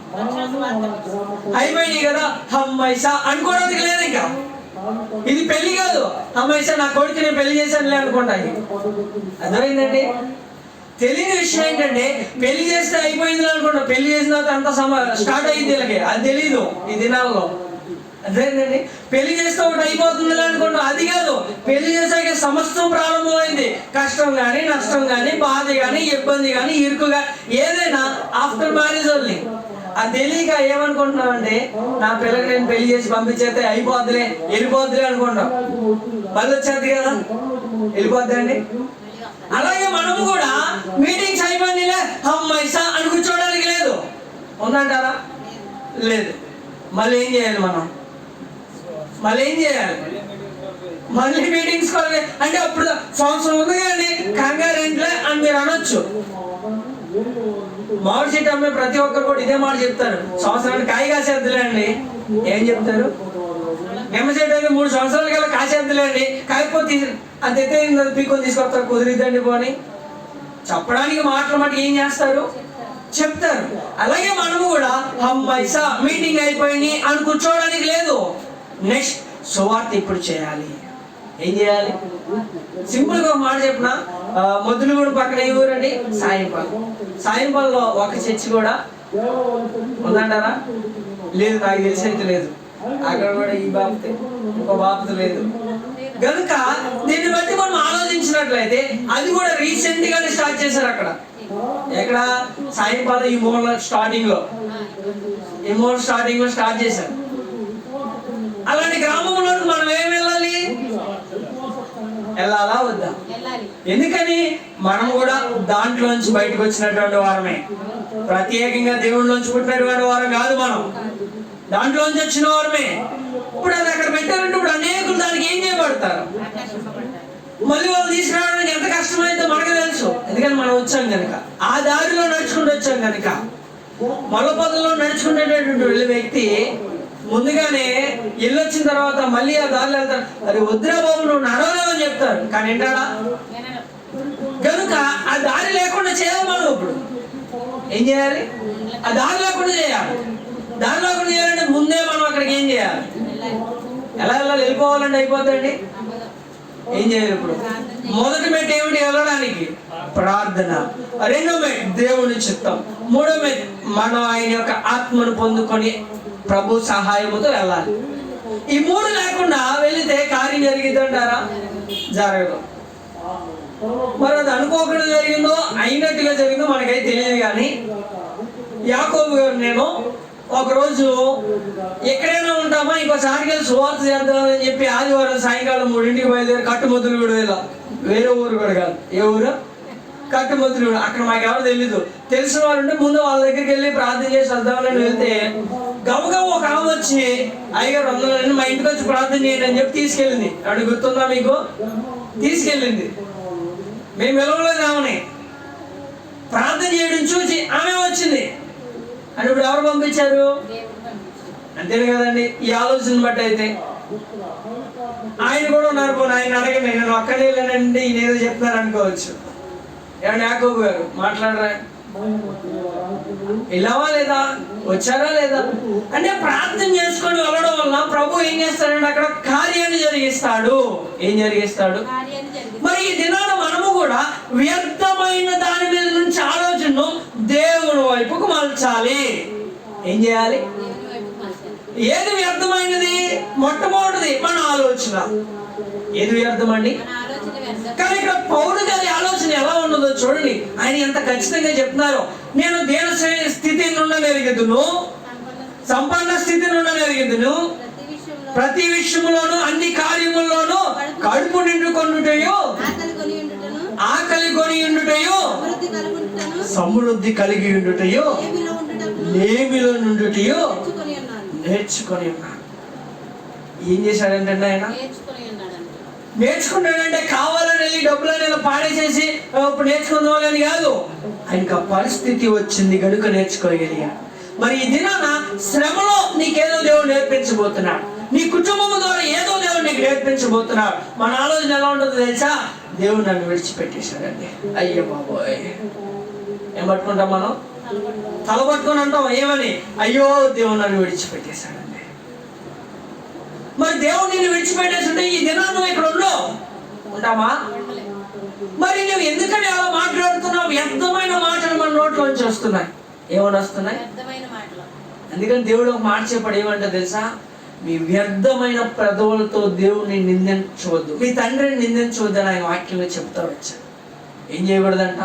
అయిపోయింది కదా, అమ్మాయిసా అనుకోవడానికి లేదు. ఇంకా ఇది పెళ్లి కాదు. అమ్మాయిసా నా కొడుకు నేను పెళ్లి చేశానులే అనుకుంటాను. అర్థమైందండి? తెలియని విషయం ఏంటంటే, పెళ్లి చేస్తే అయిపోయింది అనుకుంటా, పెళ్లి చేసిన తర్వాత అంత స్టార్ట్ అయ్యింది వీళ్ళకి. అది తెలీదు ఈ దినాల్లో. అదేంటండి, పెళ్లి చేస్తే ఒకటి అయిపోతుంది అనుకుంటా. అది కాదు, పెళ్లి చేసాక సమస్తం ప్రారంభమైంది. కష్టం కానీ, నష్టం కానీ, బాధ కానీ, ఇబ్బంది కానీ, ఇరుకుగా ఏదైనా ఆఫ్టర్ మ్యారేజ్ ఓన్లీ. అది తెలియక ఏమనుకుంటున్నామంటే, నా పిల్లకి నేను పెళ్లి చేసి పంపించేస్తే అయిపోద్దులే, వెళ్ళిపోద్దులే అనుకుంటాం. మళ్ళీ వచ్చేది కదా, వెళ్ళిపోద్ది అండి. అలాగే మనము కూడా మీటింగ్స్ అయిపోయినా అమ్మాయిసా అని కూర్చోవడానికి లేదు. ఉందంటారా? లేదు. మళ్ళీ ఏం చేయాలి మనం? మళ్ళీ ఏం చేయాలి? మళ్ళీ మీటింగ్స్ అంటే అప్పుడు సంవత్సరం ఉంది కానీ కంగారు ఏంట్లే అని మీరు అనొచ్చు. మామిడి చెట్టు అమ్మే ప్రతి ఒక్కరు కూడా ఇదే మాట చెప్తారు, సంవత్సరానికి కాయ కాసేద్దులే అండి. ఏం చెప్తారు? నిమ్మ చెట్టు అయితే 3 సంవత్సరాల కల్లా కాసేద్దులే అండి, కాకపోతే అంతే పీకొని తీసుకొస్తారు, కుదిరిద్దండి పోని చెప్పడానికి మాటలు మటుకు ఏం చేస్తారు? చెప్తారు. అలాగే మనము కూడా అమ్మాయిసా మీటింగ్ అయిపోయింది అని కూర్చోవడానికి లేదు. నెక్స్ట్ సువార్త ఇప్పుడు చేయాలి. ఏం చేయాలి? సింపుల్ గా ఒక మాట చెప్పిన, మొద్దులగూడ పక్కన ఏ ఊరండి? సాయంపాలలో ఒక చర్చి కూడా ఉందంటారా? లేదు, నాకు తెలిసి అయితే లేదు. అక్కడ కూడా ఈ బాపతే ఇంకో బాపత లేదు. కనుక దీన్ని బట్టి మనం ఆలోచించినట్లయితే అది కూడా రీసెంట్ గానే స్టార్ట్ చేశారు. అక్కడ ఎక్కడ? సాయంపాలెం ఈ మూల స్టార్టింగ్ లో స్టార్ట్ చేశారు. అలాంటి గ్రామంలోకి మనం ఏం వెళ్ళాలి? వెళ్ళాలా వద్దా? ఎందుకని? మనం కూడా దాంట్లోంచి బయటకు వచ్చినటువంటి వారమే. ప్రత్యేకంగా దేవుళ్ళలోంచి పుట్టినటువంటి వారం కాదు, మనం దాంట్లోంచి వచ్చిన వారమే. ఇప్పుడు అది అక్కడ పెట్టారంటే ఇప్పుడు అనేకులు దానికి ఏం చేయబడతారు? మళ్ళీ వాళ్ళు తీసుకురావడానికి ఎంత కష్టమైతే మనకు తెలుసు. ఎందుకని మనం వచ్చాం కనుక, ఆ దారిలో నడుచుకుంటూ వచ్చాం కనుక. మొలపదలో నడుచుకునేటటువంటి వ్యక్తి ముందుగానే ఇల్లు వచ్చిన తర్వాత మళ్ళీ ఆ దారిలో వెళ్తారు. అది వద్దురా బాబు నువ్వు నడవలేవని చెప్తారు, కానీ ఏంటాడా? కనుక ఆ దారి లేకుండా చేయాలి. మనం ఇప్పుడు ఏం చేయాలి? ఆ దారి లేకుండా చేయాలి. దారి లేకుండా చేయాలంటే ముందే మనం అక్కడికి ఏం చేయాలి? ఎలా వెళ్ళాలి? వెళ్ళిపోవాలంటే అయిపోద్దండి. ఏం చేయాలి? ఇప్పుడు మొదటి మెట్టు ఏమిటి? వెళ్ళడానికి ప్రార్థన. రెండో మెట్టు దేవుని చిత్తం. మూడో మెట్టు మనం ఆయన యొక్క ఆత్మను పొందుకొని ప్రభు సహాయముతో వెళ్ళాలి. ఈ 3 లేకుండా వెళితే కార్యం జరిగిద్దంటారా? జరగదు. మరి అది అనుకోకుండా జరిగిందో అయినట్టుగా జరిగిందో మనకైతే తెలియదు. కానీ యాకోబు గారు నేను ఒకరోజు ఎక్కడైనా ఉంటామా, ఇంకోసారికి వెళ్ళి సువార్త చేద్దామని చెప్పి ఆదివారం సాయంకాలం 3ంటికి బయలుదేరి కట్టుముద్దులగూడ వెళ్ళాం. వేరే ఊరు కూడా కాదు. ఏ ఊరు? కట్టుముద్దులగూడ. అక్కడ మాకు ఎవరు తెలీదు. తెలిసిన వాళ్ళు ఉంటే ముందు వాళ్ళ దగ్గరికి వెళ్ళి ప్రార్థన చేసి వద్దామని వెళ్తే గబగబ ఒక ఆమె వచ్చి, అయ్యగారు వందలని మా ఇంటికి వచ్చి ప్రార్థన చేయండి అని చెప్పి తీసుకెళ్ళింది. అక్కడ గుర్తుందా మీకు? తీసుకెళ్ళింది. మేము వెళ్ళలేదు ఆమెని. ప్రార్థన చేయడం చూసి ఆమె వచ్చింది. అని ఇప్పుడు ఎవరు పంపించారు? అంతేనే కదండి. ఈ ఆలోచన బట్టి అయితే ఆయన కూడా ఉన్నారు. పోనీ ఆయన అడగండి, నేను ఒక్కడే వెళ్ళానండి ఈయన ఏదో చెప్తున్నారు అనుకోవచ్చు. ఏమన్నా యాకోబు గారు మాట్లాడరా? వెళ్ళావా లేదా? వచ్చారా లేదా? అంటే ప్రార్థన చేసుకొని వెళ్ళడం వల్ల ప్రభు ఏం చేస్తాడంటే అక్కడ కార్యాన్ని జరిగిస్తాడు. ఏం జరిగిస్తాడు? మరి ఈ దినాన మనము కూడా వ్యర్థమైన దాని మీద మలచాలి. ఏం చేయాలి? ఏది వ్యర్థమైనది? మొట్టమొదటిది మన ఆలోచన. ఏది వ్యర్థమండి? కానీ ఇక్కడ పౌలు గారి ఆలోచన ఎలా ఉన్నదో చూడండి. ఆయన ఎంత ఖచ్చితంగా చెప్తున్నారో, నేను దేన స్థితి నుండనెరిగెదను, సంపన్న స్థితి నుండనెరిగెదను, ప్రతి విషయంలోనూ అన్ని కార్యముల్లోనూ కడుపు నిండుకొనుటయు, ఆకలి కొని ఉండుటయు, సమృద్ధి కలిగి ఉండుటయు, లేమిలో నుండుటయు నేర్చుకొని ఉన్నాను. ఏం చేశాడంటే ఆయన నేర్చుకున్నాడంటే కావాలని వెళ్ళి డబ్బులని పాడేసేసి ఇప్పుడు నేర్చుకుందామని కాదు. ఆయనకు ఆ పరిస్థితి వచ్చింది కనుక నేర్చుకోగలిగాడు. మరి ఈ దినాన శ్రమలో నీకేదో దేవుడు నేర్పించబోతున్నాడు. నీ కుటుంబం ద్వారా ఏదో దేవుడు నీకు నేర్పించబోతున్నాడు. మన ఆలోచన ఎలా ఉంటుందో తెలుసా? దేవుడు నన్ను విడిచిపెట్టేశాడండి, అయ్యో బాబోయ్. ఏం పట్టుకుంటాం మనం? తల పట్టుకొని అంటాం. ఏమని? అయ్యో దేవుడు నన్ను విడిచిపెట్టేశాడండి. మరి దేవుడు నిన్ను విడిచిపెట్టేస్తుంటే ఈ దినాన్ని నువ్వు ఇక్కడ ఉంటామా? మరి నువ్వు ఎందుకని అలా మాట్లాడుతున్నావు? వ్యర్థమైన మాటలు మన నోట్లోంచి వస్తున్నాయి. ఏమని వస్తున్నాయి? అందుకని దేవుడు ఒక మాట చెప్పాడు. ఏమంటే తెలుసా? మీ వ్యర్థమైన పెదవులతో దేవుడిని నిందించవద్దు, మీ తండ్రిని నిందించవద్దు అని ఆయన వాక్యంలో చెప్తా వచ్చాడు. ఏం చేయకూడదంట?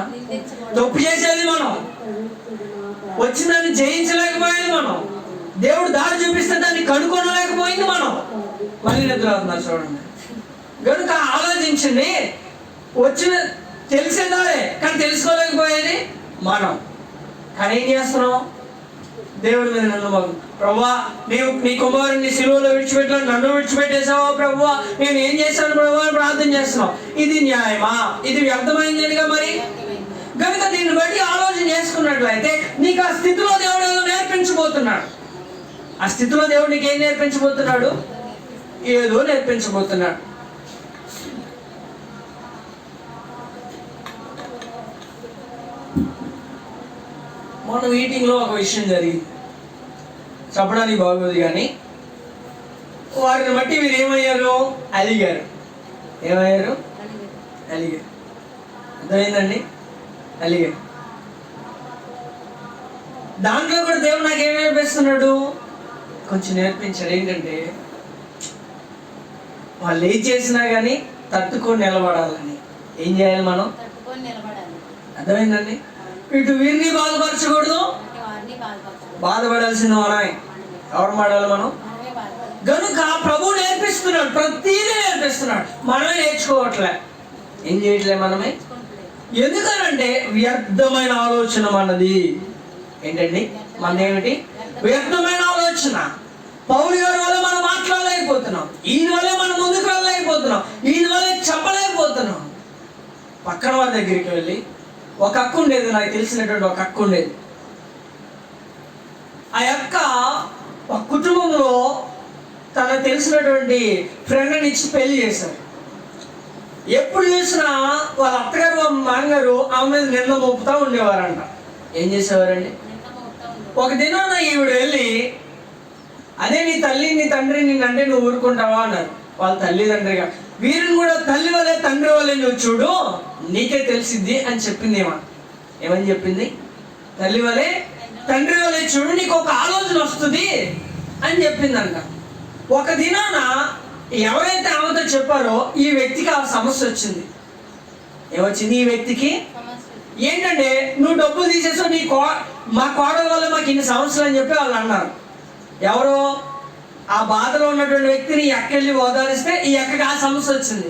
తప్పు చేసేది మనం, వచ్చిందాన్ని జయించలేకపోయేది మనం, దేవుడు దారి చూపిస్తే దాన్ని కనుక్కోలేకపోయింది మనం. మళ్ళీ నిద్ర అవుతున్నారు చూడండి. కనుక ఆలోచించండి. వచ్చిన తెలిసేదారే కానీ తెలుసుకోలేకపోయేది మనం. కానీ ఏం చేస్తున్నాం? దేవుడి మీద నమ్మకం. ప్రభువా, నీవు నీ కుమారుని సిలువలో విడిచిపెట్టాను, నన్ను విడిచిపెట్టేసావా ప్రభువా, నేను ఏం చేశాను ప్రభువా అని ప్రార్థన చేస్తున్నాం. ఇది న్యాయమా? ఇది వ్యర్థమైందేగా మరి. కనుక దీన్ని బట్టి ఆలోచన చేసుకున్నట్లయితే నీకు ఆ స్థితిలో దేవుడు ఏదో నేర్పించబోతున్నాడు. ఆ స్థితిలో దేవుడు నీకు ఏం నేర్పించబోతున్నాడు? ఏదో నేర్పించబోతున్నాడు. మొన్న మీటింగ్లో ఒక విషయం జరిగింది, చెప్పడానికి బాగోదు కానీ వారిని బట్టి మీరు ఏమయ్యారు? అలిగారు. ఏమయ్యారు? అలిగారు. అర్థమైందండి? అలిగారు. దాంట్లో కూడా దేవుడు నాకు ఏం నేర్పిస్తున్నాడు? కొంచెం నేర్పించాడు. ఏంటంటే వాళ్ళు ఏం చేసినా కానీ తట్టుకొని నిలబడాలని. ఏం చేయాలి మనం? అర్థమైందండి? ఇటు వీరిని బాధపరచకూడదు, బాధపడాల్సింది మనమే. ఎవరు మాడాలి? మనం. కనుక ప్రభు నేర్పిస్తున్నాడు, ప్రతిదీ నేర్పిస్తున్నాడు. మనమే నేర్చుకోవట్లే. ఏం చేయట్లే మనమే. ఎందుకనంటే వ్యర్థమైన ఆలోచన మనది. ఏంటండి మనదేమిటి? వ్యర్థమైన ఆలోచన. పౌలు గారి వల్ల మనం మాట్లాడలేకపోతున్నాం, ఈయన వల్లే మనం ముందుకు వెళ్ళలేకపోతున్నాం, ఈయన వల్లే చెప్పలేకపోతున్నాం. పక్కన వారి దగ్గరికి వెళ్ళి ఒక అక్క ఉండేది, నాకు తెలిసినటువంటి ఒక అక్క ఉండేది. ఆ అక్క ఒక కుటుంబంలో తనకు తెలిసినటువంటి ఫ్రెండ్ని ఇచ్చి పెళ్లి చేశారు. ఎప్పుడు చూసినా వాళ్ళ అత్తగారు వాళ్ళ నాన్నగారు ఆమె మీద నింద మోపుతా ఉండేవారంట. ఏం చేసేవారండి? ఒక దినాన ఈవిడ వెళ్ళి, అదే నీ తల్లి నీ తండ్రి నిన్నంటే నువ్వు ఊరుకుంటావా అన్నారు. వాళ్ళ తల్లిదండ్రిగా వీరిని కూడా తల్లి వల్లే తండ్రి వల్లే నువ్వు చూడు, నీకే తెలిసిద్ది అని చెప్పింది. ఏమని చెప్పింది? తల్లి వల్లే తండ్రి వల్లే చూడు, నీకు ఒక ఆలోచన వస్తుంది అని చెప్పిందంట. ఒక దినాన ఎవరైతే ఆమెతో చెప్పారో ఈ వ్యక్తికి ఆ సమస్య వచ్చింది. ఏమొచ్చింది ఈ వ్యక్తికి? ఏంటంటే నువ్వు డబ్బులు తీసేసావు, మా కోడల వల్ల మాకు ఇన్ని సమస్యలు అని చెప్పి వాళ్ళు అన్నారు. ఎవరో ఆ బాధలో ఉన్నటువంటి వ్యక్తిని ఈ అక్కెళ్ళి ఓదారిస్తే ఈ అక్కకి ఆ సమస్య వచ్చింది.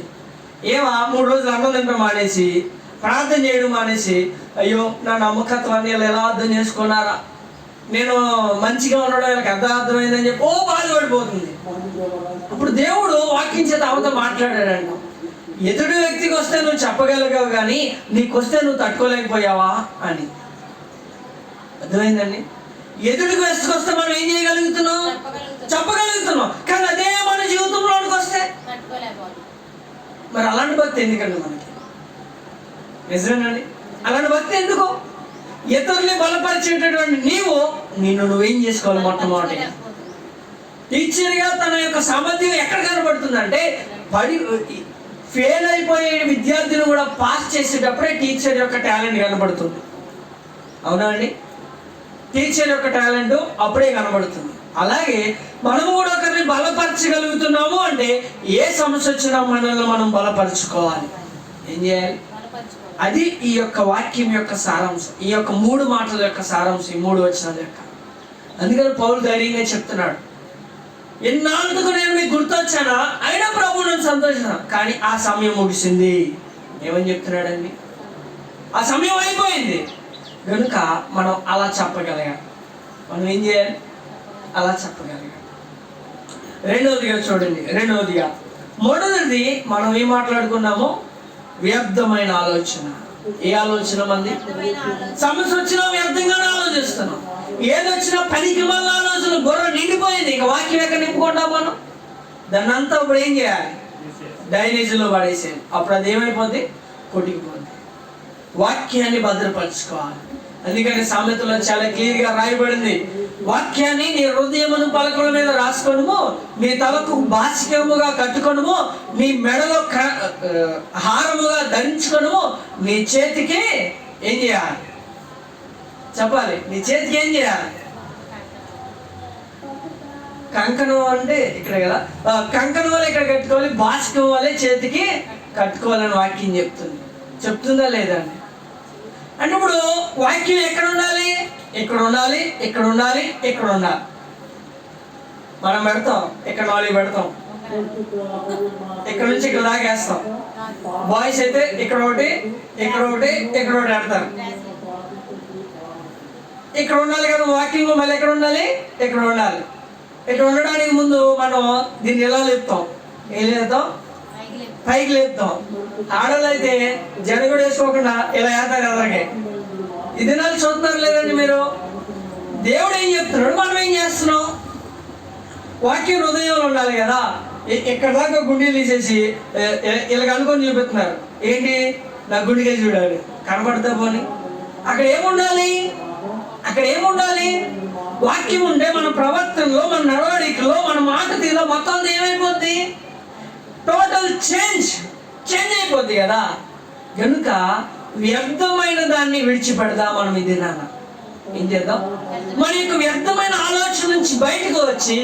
3 రోజులు అన్నం తింటూ మానేసి, ప్రార్థన చేయడం మానేసి, అయ్యో నా నమ్మకత్వాన్ని వీళ్ళు ఎలా అర్థం చేసుకున్నారా, నేను మంచిగా ఉండడం వీళ్ళకి ఎంత అర్థమైందని చెప్పి బాధపడిపోతుంది. అప్పుడు దేవుడు వాక్యం చేత ఆమెతో మాట్లాడాడంట. ఎదుటి వ్యక్తికి వస్తే నువ్వు చెప్పగలిగావు కానీ నీకు వస్తే నువ్వు తట్టుకోలేకపోయావా అని. అర్థమైందండి? ఎదుటికి వస్తే మనం ఏం చేయగలుగుతున్నాం? చెప్పగలుగుతున్నాం. కానీ అదే మన జీవితంలోనికి వస్తే మరి అలాంటి భక్తి ఎందుకండి మనకి? నిజమేనండి? అలాంటి భక్తి ఎందుకు? ఇతరుల్ని బలపరిచేటటువంటి నువ్వేం చేసుకోవాలి? మొట్టమొదటిగా టీచర్గా తన యొక్క సామర్థ్యం ఎక్కడ కనబడుతుందంటే, ఫెయిల్ అయిపోయే విద్యార్థిని కూడా పాస్ చేసేటప్పుడే టీచర్ యొక్క టాలెంట్ కనబడుతుంది. అవునా అండి? టీచర్ యొక్క టాలెంట్ అప్పుడే కనబడుతుంది. అలాగే మనము కూడా ఒకరిని బలపరచగలుగుతున్నాము అంటే ఏ సమస్య వచ్చినా మనల్ని మనం బలపరచుకోవాలి. ఏం చేయాలి? అది ఈ యొక్క వాక్యం యొక్క సారాంశం, ఈ యొక్క 3 మాటల యొక్క సారాంశం, ఈ 3 వచనాల యొక్క. అందుకని పౌలు ధైర్యంగా చెప్తున్నాడు, ఎన్నాళ్ళకు నేను మీకు గుర్తొచ్చానా, అయినా ప్రభు నన్ను సంతోషించాను, కానీ ఆ సమయం ముగిసింది. ఏమని చెప్తున్నాడండి? ఆ సమయం అయిపోయింది కనుక మనం అలా చెప్పగలిగాం. మనం ఏం చేయాలి? అలా చెప్పగలిగాం. రెండవదిగా చూడండి, మొదటిది మనం ఏం మాట్లాడుకున్నామో వ్యర్థమైన ఆలోచన. ఏ ఆలోచన మంది? సమస్య వచ్చినా వ్యర్థంగానే ఆలోచిస్తున్నాం. ఏదొచ్చినా పనికి మళ్ళీ ఆలోచన, బుర్ర నిండిపోయింది. ఇక వాక్యం ఎక్కడ నింపుకుంటాం మనం? దాన్ని అంతా ఇప్పుడు ఏం చేయాలి? డైనేజీలో పడేసేయాలి. అప్పుడు అది ఏమైపోద్ది? కొట్టుకుపోద్ది. వాక్యాన్ని భద్రపరచుకోవాలి. అందుకని సామెతలో చాలా క్లియర్గా రాయబడింది, వాక్యాన్ని నీ హృదయమును పలకల మీద రాసుకొనుము, నీ తలకు బాసికముగా కట్టుకొనుము, నీ మెడలో హారముగా ధరించుకొనుము, నీ చేతికి ఏం చేయాలి? చెప్పాలి. నీ చేతికి ఏం చేయాలి? కంకణం అంటే ఇక్కడ కదా, కంకణం వల్ల ఇక్కడ కట్టుకోవాలి, బాసికం వల్లే చేతికి కట్టుకోవాలని వాక్యం చెప్తుందా లేదా అండి? అంటే ఇప్పుడు వాక్యం ఎక్కడ ఉండాలి? ఇక్కడ ఉండాలి, ఇక్కడ ఉండాలి, ఇక్కడ ఉండాలి. మనం పెడతాం, ఇక్కడ 4 పెడతాం, ఇక్కడ నుంచి ఇక్కడ లాగేస్తాం. బాయ్స్ అయితే ఇక్కడ ఒకటి, ఇక్కడ ఒకటి, ఇక్కడ ఒకటి పెడతారు. ఇక్కడ ఉండాలి కదా వాక్యం. మళ్ళీ ఎక్కడ ఉండాలి? ఇక్కడ ఉండాలి. ఇక్కడ ఉండడానికి ముందు మనం దీన్ని ఎలా లేపుతాం? ఏం లేపుతాం? పైకి లేపుతాం. ఆడవాళ్ళు అయితే జనగుడు వేసుకోకుండా ఇలా వేస్తారు ఎదరికి. ఈ దినాలు చూస్తున్నారు లేదండి మీరు? దేవుడు ఏం చెప్తున్నాడు, మనం ఏం చేస్తున్నాం? వాక్యం హృదయంలో ఉండాలి కదా. ఇక్కడ దాకా గుండెలు తీసేసి ఇలా అనుకొని చూపిస్తున్నారు. ఏంటి? నా గుండెకే చూడాలి, కనపడతా పోని. అక్కడ ఏముండాలి? వాక్యం ఉంటే మన ప్రవర్తనలో, మన నడవడికలో, మన మాట తీరులో మొత్తం ఏమైపోద్ది? టోటల్ చేంజ్ అయిపోద్ది కదా. కనుక వ్యర్థమైన దాన్ని విడిచిపెడదాం. మనం ఇది ఏం చేద్దాం? మన యొక్క వ్యర్థమైన ఆలోచన నుంచి బయటకు వచ్చి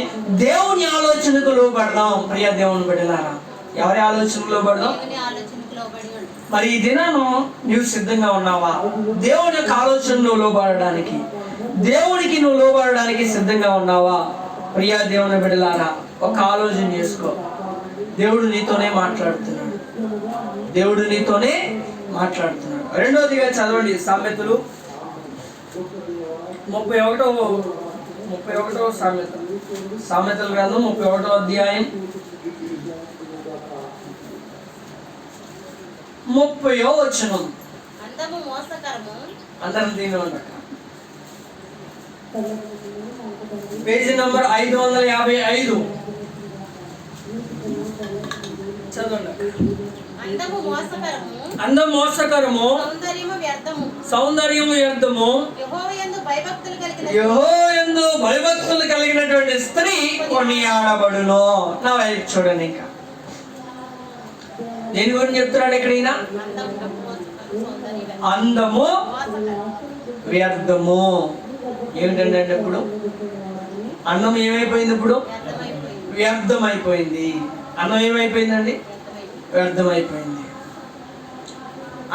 దేవుని ఆలోచనకు లోబడదాం. ప్రియ దేవుని బిడ్డలారా, ఎవరి ఆలోచనకు లోబడదాం? మరి ఈ దినాను నువ్వు సిద్ధంగా ఉన్నావా? దేవుని యొక్క ఆలోచనను లోబడడానికి, దేవునికి నువ్వు లోబడడానికి సిద్ధంగా ఉన్నావా? ప్రియ దేవుని బిడ్డలారా, ఒక ఆలోచన చేసుకో. దేవుడు నీతోనే మాట్లాడుతున్నాడు. రెండోదిగా చదవండి, సామెతలు 31వ సామెతల గ్రంథం 31వ అధ్యాయం 30వ వచనం. అందరం దీని ఉండక పేజీ నంబర్ 555 చదవండి. అందము మోసకరము, సౌందర్యము వ్యర్థము, యెహోవాయందు భయభక్తులు కలిగినటువంటి స్త్రీ కొనియాడబడును. నా వైపు చూడండి. ఇంకా దేని గురించి చెప్తున్నాడు ఇక్కడ ఈయన? అందము వ్యర్థము. ఏమిటంటే ఇప్పుడు అన్నం ఏమైపోయింది? ఇప్పుడు వ్యర్థమైపోయింది. అన్నం ఏమైపోయిందండి? వ్యర్థమైపోయింది.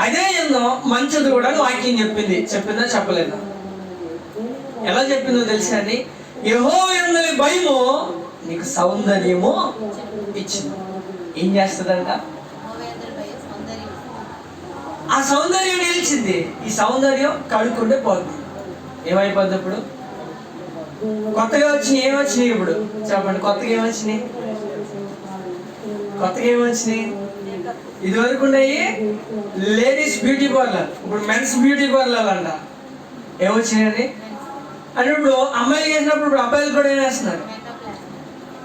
అదే ఏందో మంచిది కూడా వాక్యం చెప్పిందా చెప్పలేదా? ఎలా చెప్పిందో తెలుసా అండి? యెహోవాయందలి భయము నీకు సౌందర్యము ఇచ్చింది. ఏం చేస్తుందంట? ఆ సౌందర్యం నిలిచింది. ఈ సౌందర్యం కడుక్కుంటే పోతుంది. ఏమైపోద్ది? ఇప్పుడు కొత్తగా వచ్చినాయి ఏమొచ్చినాయి? ఇప్పుడు చెప్పండి, కొత్తగా ఏమొచ్చినాయి? ఇదివరకు ఉన్నాయి లేడీస్ బ్యూటీ పార్లర్, ఇప్పుడు మెన్స్ బ్యూటీ పార్లర్ అంట. ఏమొచ్చినాయండి? అంటే ఇప్పుడు అమ్మాయిలు వేసినప్పుడు ఇప్పుడు అబ్బాయిలు కూడా వేస్తున్నారు.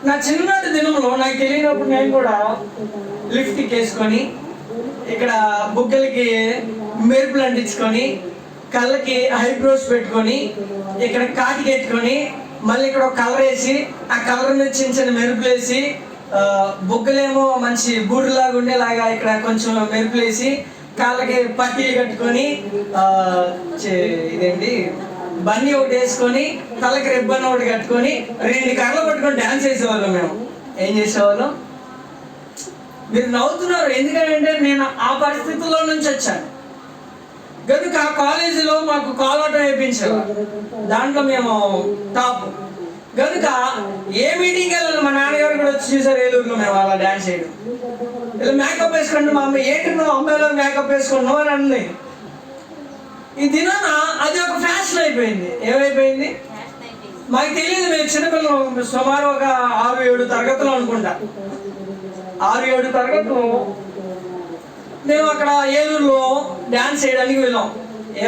నా చిన్ననాటి దినంలో నాకు తెలియనప్పుడు నేను కూడా లిప్స్టిక్ వేసుకొని, ఇక్కడ బుగ్గలకి మెరుపులు అంటించుకొని, కళ్ళకి ఐబ్రోస్ పెట్టుకొని, ఇక్కడ కాటికి ఎట్టుకొని, మళ్ళీ ఇక్కడ ఒక కలర్ వేసి, ఆ కలర్ మీద చిన్న మెరుపులు వేసి, బుగ్గలేమో మంచి బూడిలాగా ఉండేలాగా ఇక్కడ కొంచెం మెరుపులేసి, కాళ్ళకి పట్టీలు కట్టుకొని, ఇదేంటి బన్నీ ఒకటి వేసుకొని తలకి రిబ్బన్ ఒకటి కట్టుకొని 2 కర్రలు పట్టుకొని డ్యాన్స్ చేసేవాళ్ళం. మేము ఏం చేసేవాళ్ళం? మీరు నవ్వుతున్నారు, ఎందుకంటే నేను ఆ పరిస్థితుల్లో నుంచి వచ్చాను కనుక. కాలేజీలో మాకు కాలాటం వేయించేవారు, దాంట్లో మేము టాప్ కనుక. ఏ మీటింగ్కి వెళ్ళాలి, మా నాన్నగారు కూడా వచ్చి చూసారు ఏలూరులో మేము అలా డ్యాన్స్ చేయడం. ఇలా మేకప్ వేసుకోండి, మా అమ్మాయి ఏంటి నువ్వు అమ్మాయిలో మేకప్ వేసుకున్నావు అని అంది. ఈ దినాన అది ఒక ఫ్యాషన్ అయిపోయింది. ఏమైపోయింది మాకు తెలియదు. మేము చిన్నపిల్లలు, సుమారు ఒక 6-7 తరగతులు అనుకుంటా. 6-7 తరగతులు మేము అక్కడ ఏలూరులో డ్యాన్స్ చేయడానికి వెళ్ళాం.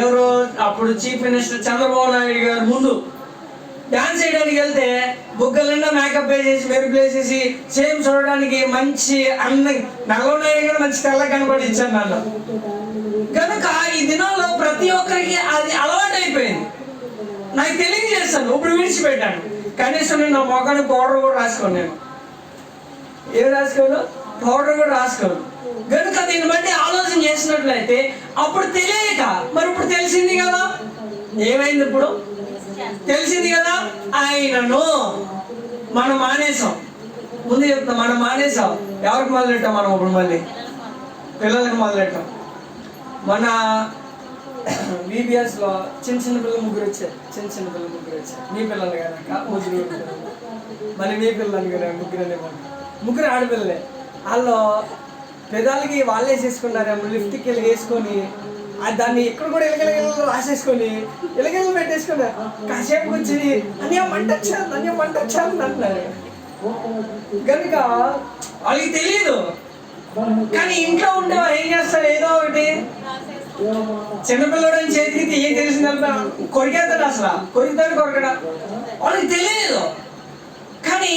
ఎవరు అప్పుడు చీఫ్ మినిస్టర్ చంద్రబాబు నాయుడు గారు ముందు డ్యాన్స్ చేయడానికి వెళ్తే బుగ్గల నిండా మేకప్ వేసేసి మెరుపు వేసేసి సేమ్ చూడడానికి మంచి అందం, నల్లనాయుడు గారు మంచి తెల్ల కనబడించాను నన్ను కనుక. ఈ దినాల్లో ప్రతి ఒక్కరికి అది అలవాటు అయిపోయింది. నాకు తెలియజేస్తాను, ఇప్పుడు విడిచిపెట్టాను. కనీసం నేను నా మొఖానికి పౌడర్ కూడా రాసుకోను. నేను ఏం రాసుకోను? పౌడర్ కూడా రాసుకోను కనుక. దీన్ని బట్టి ఆలోచన చేసినట్లయితే అప్పుడు తెలియక, మరి ఇప్పుడు తెలిసింది కదా. ఏమైంది? ఇప్పుడు తెలిసింది కదా. ఆయనను మనం మానేసాం. ముందు చెప్తాం, మనం మానేసాం. ఎవరికి మొదలెట్టాం మనం? ఇప్పుడు మళ్ళీ పిల్లలకి మొదలెట్టాం. మన బీబీఎస్లో చిన్న పిల్లలు 3 వచ్చారు. చిన్న పిల్లలు 3 వచ్చారు. మీ పిల్లలు కనుక 3 మళ్ళీ మీ పిల్లలు కదా 3 ఆడపిల్లలే. వాళ్ళు పెదాలకి వాళ్ళే వేసేసుకున్నారేమో, లిఫ్ట్కి వెళ్ళి వేసుకొని దాన్ని ఎక్కడ కూడా ఎలగెలగలు రాసేసుకొని ఎలగెలు పెట్టేసుకుని కాసేపు వచ్చి అన్యం మంటొచ్చాను అంటున్నారు కనుక. వాళ్ళకి తెలియదు. కానీ ఇంట్లో ఉండేవారు ఏం చేస్తారు? ఏదో ఒకటి చిన్నపిల్లడు చేతికి ఏం తెలిసిందంటే కొరికేస్తాడు. అసలు కొరకడా వాళ్ళకి తెలియదు. కానీ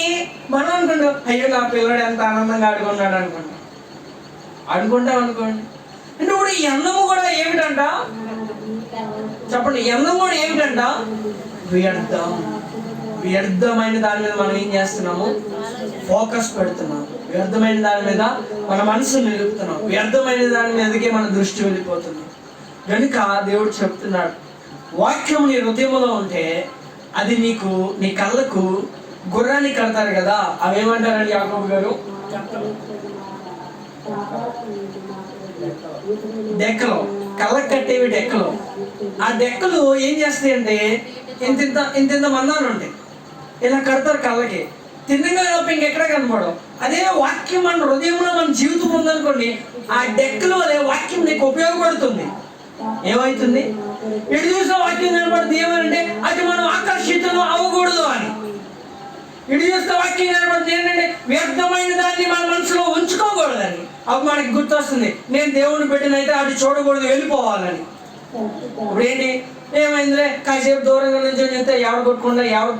మనం అనుకుంటాం, అయ్యో నా పిల్లడు ఎంత ఆనందంగా ఆడుకున్నాడు అనుకుంటాం అనుకోండి. అంటే ఇప్పుడు ఈ అందము కూడా ఏమిటంట? చెప్పండి, ఈ అందం కూడా ఏమిటంట? వ్యర్థమైన దాని మీద మనం ఏం చేస్తున్నాము? ఫోకస్ పెడుతున్నాము. వ్యర్థమైన దాని మీద మన మనసును నిలుపుతున్నాం. వ్యర్థమైన దాని మీదకే మన దృష్టి వెళ్ళిపోతుంది కనుక దేవుడు చెప్తున్నాడు, వాక్యం నీ హృదయంలో ఉంటే అది నీకు, నీ కళ్ళకు గుర్రాన్ని కడతారు కదా, అవేమంటారండి యాకోబు గారు? డెక్కలు, కళ్ళకు కట్టేవి డెక్కలు. ఆ డెక్కలు ఏం చేస్తాయంటే ఇంత మందాలు ఉంటాయి, ఇలా కడతారు కళ్ళకి. తిన్నగా తప్ప ఇంకెక్కడ కనపడవు. అదే వాక్యం మన హృదయంలో మన జీవితం ఉందనుకోండి, ఆ డెక్కలు అదే వాక్యం నీకు ఉపయోగపడుతుంది. ఏమవుతుంది? ఎటు చూసిన వాక్యం కనపడుతుంది. ఏమంటే అది మనం ఆకర్షితులు అవ్వకూడదు అని. ఇటు చూస్తే వాక్యం కనపడుతుంది ఏంటంటే వ్యర్థమైన దాన్ని మన మనసులో ఉంచుకోకూడదని. అప్పుడు మనకి గుర్తొస్తుంది, నేను దేవుని పెట్టినైతే అది చూడకూడదు, వెళ్ళిపోవాలని. ఇప్పుడు ఏంటి? ఏమైందిలే, కాసేపు దూరంగా నుంచి చూస్తే ఎవరు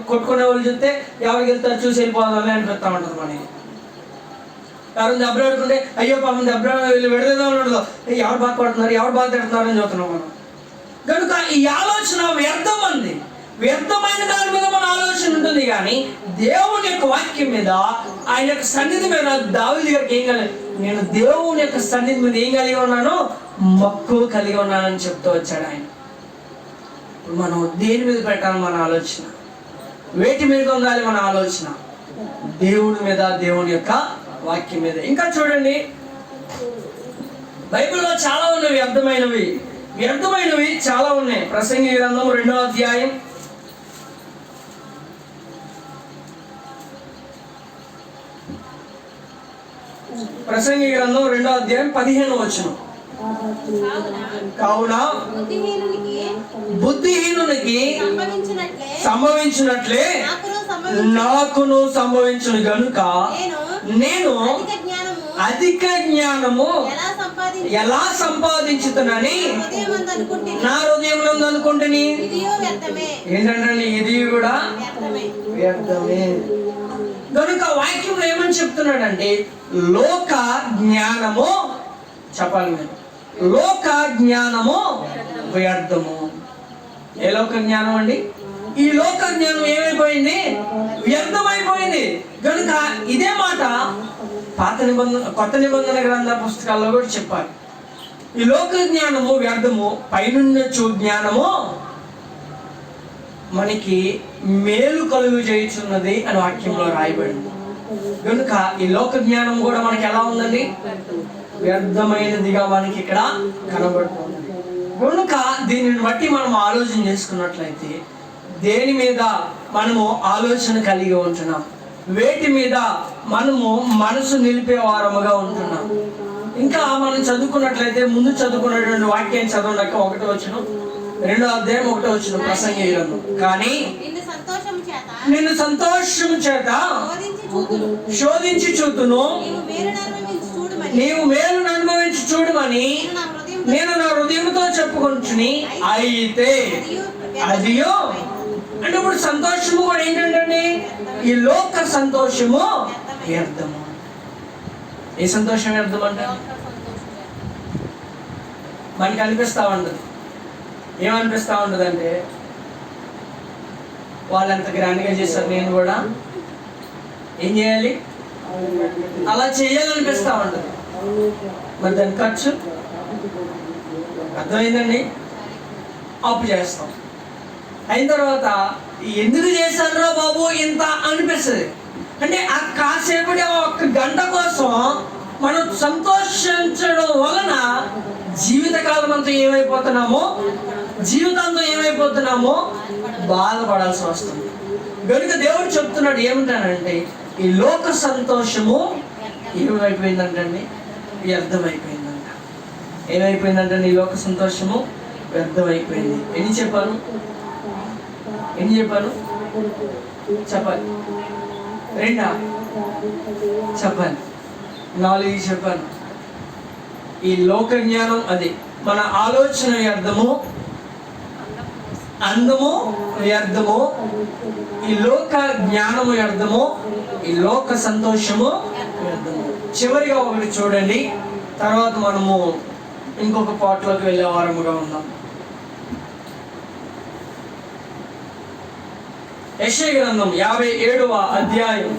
కొట్టుకునే వాళ్ళు చూస్తే ఎవరికి వెళ్తారు చూసి వెళ్ళిపోవాలని అనిపిస్తూ ఉంటుంది మనకి. ఎవరు దెబ్బలాడుకుంటే అయ్యో పాపం వీళ్ళు విడదేదో ఉండదు, ఎవరు బాధపడుతున్నారు, ఎవరు బాధ పెడుతున్నారు అని చూస్తున్నాం మనం. కనుక ఈ ఆలోచన వ్యర్థమైన దాని మీద మన ఆలోచన ఉంటుంది. కానీ దేవుని యొక్క వాక్యం మీద, ఆయన యొక్క సన్నిధి మీద దావీదు గారికి ఏం కలిగి, నేను దేవుని యొక్క సన్నిధి మీద ఏం కలిగి ఉన్నాను? మక్కువ కలిగి ఉన్నానని చెప్తూ వచ్చాడు ఆయన. మనం దేని మీద పెట్టాలి మన ఆలోచన? వేటి మీద ఉండాలి మన ఆలోచన? దేవుని మీద, దేవుని యొక్క వాక్యం మీద. ఇంకా చూడండి, బైబిల్లో చాలా ఉన్నాయి వ్యర్థమైనవి చాలా ఉన్నాయి. ప్రసంగి గ్రంథం 2వ అధ్యాయం ప్రసంగి గ్రంథం 2వ అధ్యాయం 15వ వచనం. కావున బుద్ధిహీనునికి సంభవించినట్లే నాకును సంభవించును గనుక నేను అధిక జ్ఞానము ఎలా సంపాదించుతానని నా హృదయం అనుకుంటుని. ఏంటంటే ఇది కూడా వ్యర్థమే. కనుక వాక్యంలో ఏమని చెప్తున్నాడంటే లోక జ్ఞానము, చెప్పాలి మీరు, లోక జ్ఞానము వ్యర్థము. ఏ లోక జ్ఞానం అండి? ఈ లోక జ్ఞానం ఏమైపోయింది? వ్యర్థమైపోయింది. కనుక ఇదే మాట కొత్త నిబంధన గ్రంథ పుస్తకాల్లో కూడా చెప్పాలి. ఈ లోక జ్ఞానము వ్యర్థము, పైనుండొచ్చు జ్ఞానము మనకి మేలు కలుగు చేయుచున్నది అని వాక్యంలో రాయబడింది. కనుక ఈ లోక జ్ఞానం కూడా మనకి ఎలా ఉందండి? వ్యర్థమైనదిగా మనకి ఇక్కడ కనబడుతుంది. కనుక దీనిని బట్టి మనం ఆలోచన చేసుకున్నట్లయితే దేని మీద మనము ఆలోచన కలిగి ఉంటున్నాం, వేటి మీద మనము మనసు నిలిపే వారముగా ఉంటున్నాం. ఇంకా మనం చదువుకున్నట్లయితే ముందు చదువుకున్నటువంటి వాక్యాన్ని చదవడాక 1వ వచనం 2వ అధ్యాయం 1వ వచనం ప్రసంగి గ్రంథం. కానీ నిన్ను సంతోషము చేత శోధించి చూతును, నీవు మేలును అనుభవించి చూడమని నేను నా హృదయంతో చెప్పుకుంటుని. అయితే అదియో అంటే ఇప్పుడు సంతోషము కూడా ఏంటంటే ఈ లోక సంతోషము వ్యర్థము. ఏ సంతోషం వ్యర్థం అంటే మనకి అనిపిస్తా ఉండదు. ఏమనిపిస్తా ఉండదు అంటే వాళ్ళు ఎంత గ్రాండ్గా చేశారు, నేను కూడా ఏం చేయాలి, అలా చేయాలనిపిస్తా ఉండదు. మరి దాని ఖర్చు అర్థమైందండి. అప్పు చేస్తాం, అయిన తర్వాత ఎందుకు చేశారా బాబు ఇంత అనిపిస్తుంది. అంటే ఆ కాసేపటి ఒక్క గంట కోసం మనం సంతోషించడం వలన జీవితకాలం అంతా జీవితాంతం ఏమైపోతున్నామో బాధపడాల్సి వస్తుంది. కనుక దేవుడు చెప్తున్నాడు ఏమిటానంటే ఈ లోక సంతోషము ఏమైపోయిందంటండి, వ్యర్థమైపోయిందంట. ఏమైపోయిందంటే ఈ లోక సంతోషము వ్యర్థమైపోయింది. ఎన్ని చెప్పాను చెప్పాలి? 2 చెప్పాలి, 4 చెప్పాను. ఈ లోక జ్ఞానం అది మన ఆలోచన వ్యర్థము, అందము వ్యర్థము, ఈ లోక జ్ఞానము వ్యర్థము, ఈ లోక సంతోషము వ్యర్థము. చివరిగా ఒకటి చూడండి, తర్వాత మనము ఇంకొక పాటలోకి వెళ్ళే వారముగా ఉన్నాం. యెషయా గ్రంథం 57వ అధ్యాయం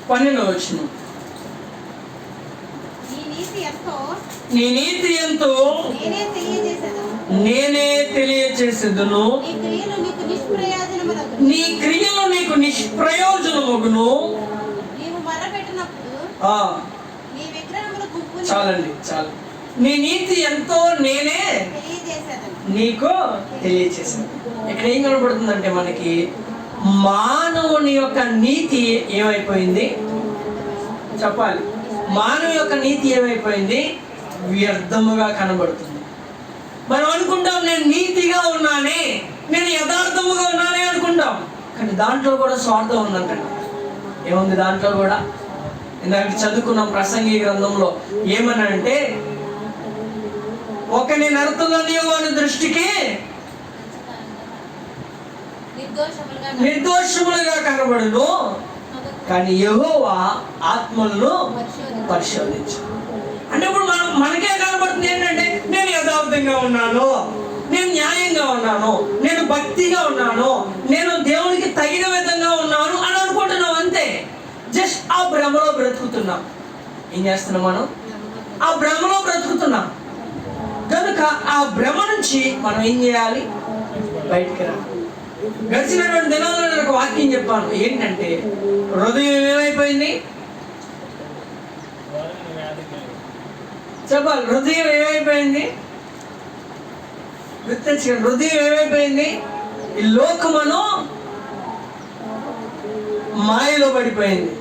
12వ వచనం. నీ నీతి ఎంతో నేనే తెలియచేసేదను, నీ క్రియలు నీకు నిష్ప్రయోజనమగును. చాలండి, చాలు. నీ నీతి ఎంతో నేనే నీకు తెలియచేసాను. ఇక్కడ ఏం కనబడుతుందంటే మనకి మానవుని యొక్క నీతి ఏమైపోయింది చెప్పాలి. మానవు యొక్క నీతి ఏమైపోయింది? వ్యర్థముగా కనబడుతుంది. మనం అనుకుంటాం నేను నీతిగా ఉన్నానే, నేను యథార్థముగా ఉన్నానే అనుకుంటాం. కానీ దాంట్లో కూడా స్వార్థం ఉందంటండి. ఏముంది దాంట్లో కూడా? ఇందాక చదువుకున్నాం ప్రసంగి గ్రంథంలో ఏమనంటే ఒకని నరుతులని వాని దృష్టికి నిర్దోషములుగా కనబడును, కానీ యెహోవా ఆత్మలను పరిశోధించు. అంటే ఇప్పుడు మనకే కనబడుతుంది ఏంటంటే నేను యథార్థంగా ఉన్నాను, నేను న్యాయంగా ఉన్నాను, నేను భక్తిగా ఉన్నాను, నేను దేవునికి తగిన విధంగా ఉన్నాను అని అనుకుంటున్నాం. అంతే, జస్ట్ ఆ భ్రమలో బ్రతుకుతున్నాం. ఏం చేస్తున్నాం మనం? ఆ భ్రమలో బ్రతుకుతున్నాం. కనుక ఆ భ్రమ నుంచి మనం ఏం చేయాలి? బయటికి రా. గడిచినటువంటి దినాల్లో నేను ఒక వాక్యం చెప్పాను. ఏంటంటే హృదయం ఏమైపోయింది చెప్పాలి. హృదయం ఏమైపోయింది? గుర్తించండి. హృదయం ఏమైపోయింది? ఈ లోకమును మాయలో పడిపోయింది.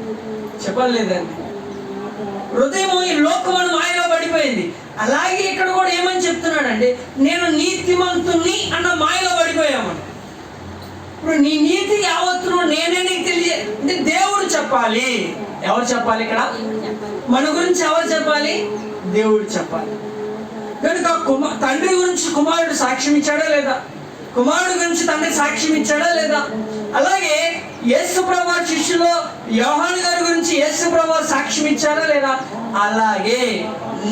చెప్పలేదండి. హృదయం ఈ లోకమును మాయలో పడిపోయింది. అలాగే ఇక్కడ కూడా ఏమని చెప్తున్నాడంటే నేను నీతిమంతుని అన్న మాయలో పడిపోయామని. ఇప్పుడు నీ నీతి యావత్తును నేనే నీకు అంటే దేవుడు చెప్పాలి. ఎవరు చెప్పాలి? ఇక్కడ మన గురించి ఎవరు చెప్పాలి? దేవుడు చెప్పాలి. కనుక తండ్రి గురించి కుమారుడు సాక్ష్యం ఇచ్చాడా లేదా? కుమారుడు గురించి తండ్రి సాక్ష్యం ఇచ్చాడా లేదా? అలాగే యేసు ప్రభువు శిష్యులు యోహాను గారి గురించి యేసు ప్రభువు సాక్ష్యం ఇచ్చారా లేదా? అలాగే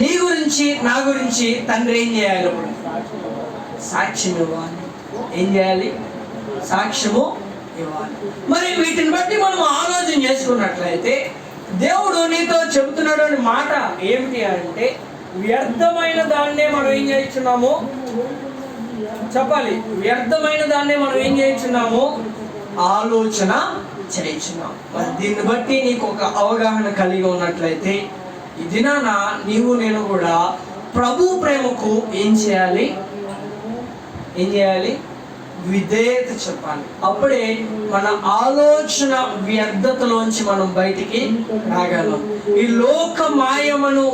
నీ గురించి నా గురించి తండ్రి ఏం చేయాలి? సాక్ష్యం ఇవ్వాలి. ఏం చేయాలి? సాక్ష్యము ఇవ్వాలి. మరి వీటిని బట్టి మనం ఆలోచన చేసుకున్నట్లయితే దేవుడు నీతో చెబుతున్నాడు మాట ఏమిటి అంటే, వ్యర్థమైన దాన్నే మనం ఏం చేస్తున్నాము చెప్పాలి. వ్యర్థమైన దాన్నే మనం ఏం చేస్తున్నాము ఆలోచన చేయించున్నాం. మరి దీన్ని బట్టి నీకు ఒక అవగాహన కలిగి ఉన్నట్లయితే ఈ దినాన నీవు నేను కూడా ప్రభు ప్రేమకు ఏం చేయాలి విధేయత చెప్పాలి. అప్పుడే మన ఆలోచన వ్యర్థతలోంచి మనం బయటికి రాగలం. ఈ లోక మాయమను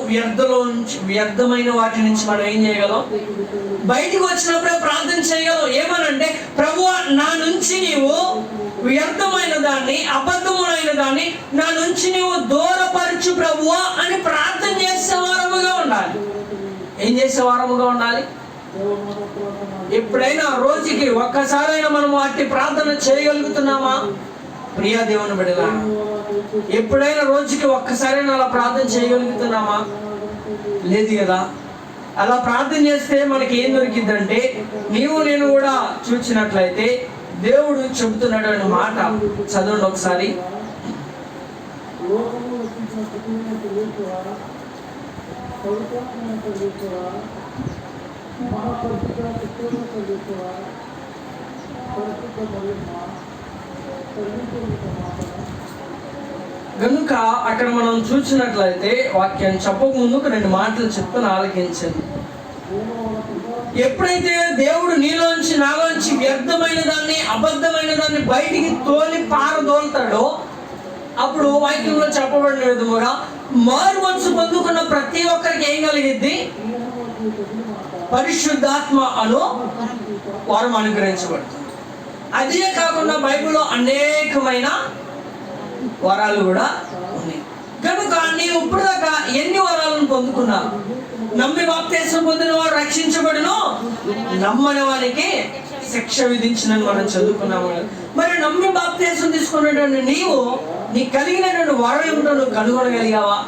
వ్యర్థమైన వాటి నుంచి మనం ఏం చేయగలం, బయటికి వచ్చినప్పుడే ప్రార్థన చేయగలం. ఏమనంటే, ప్రభువా నా నుంచి నీవు వ్యర్థమైన దాన్ని, అబద్ధమైన దాన్ని నా నుంచి నీవు దూరపరచు ప్రభువా అని ప్రార్థన చేసే వారముగా ఉండాలి. ఏం చేసే వారముగా ఉండాలి? ఎప్పుడైనా రోజుకి ఒక్కసారైనా మనం వాటి ప్రార్థన చేయగలుగుతున్నామా? ప్రియా దేవుని బిడ్డలారా, ఎప్పుడైనా రోజుకి ఒక్కసారైనా అలా ప్రార్థన చేయగలుగుతున్నామా? లేదు కదా. అలా ప్రార్థన చేస్తే మనకి ఏం దొరికిందంటే, నీవు నేను కూడా చూసినట్లయితే దేవుడు చెబుతున్నాడు మాట చదవండి ఒకసారి. కనుక అక్కడ మనం చూసినట్లయితే వాక్యం చెప్పక ముందుకు 2 మాటలు చెప్తాను, ఆలకించండి. ఎప్పుడైతే దేవుడు నీలోంచి నాలోంచి వ్యర్థమైన దాన్ని, అబద్ధమైన దాన్ని బయటికి తోలి పారదోలుతాడో, అప్పుడు వాక్యంలో చెప్పబడిన విధముగా మారు మనసు పొందుకున్న ప్రతి ఒక్కరికి ఏం కలిగిద్ది? పరిశుద్ధాత్మ అను వరం అనుగ్రహించబడుతుంది. అదే కాకుండా బైబిల్లో అనేకమైన వరాలు కూడా ఉన్నాయి. కనుక నీవు ఇప్పుడు దాకా ఎన్ని వరాలను పొందుకున్నావు? నమ్మి బాప్తిస్మం పొందిన వాడు రక్షించబడును, నమ్మని వారికి శిక్ష విధించినని మనం చదువుకున్నాము. మరి నమ్మి బాప్తిస్మం తీసుకున్నటువంటి నీవు నీకు కలిగినటువంటి వరం ఏమిటో నువ్వు కనుగొనగలిగావా?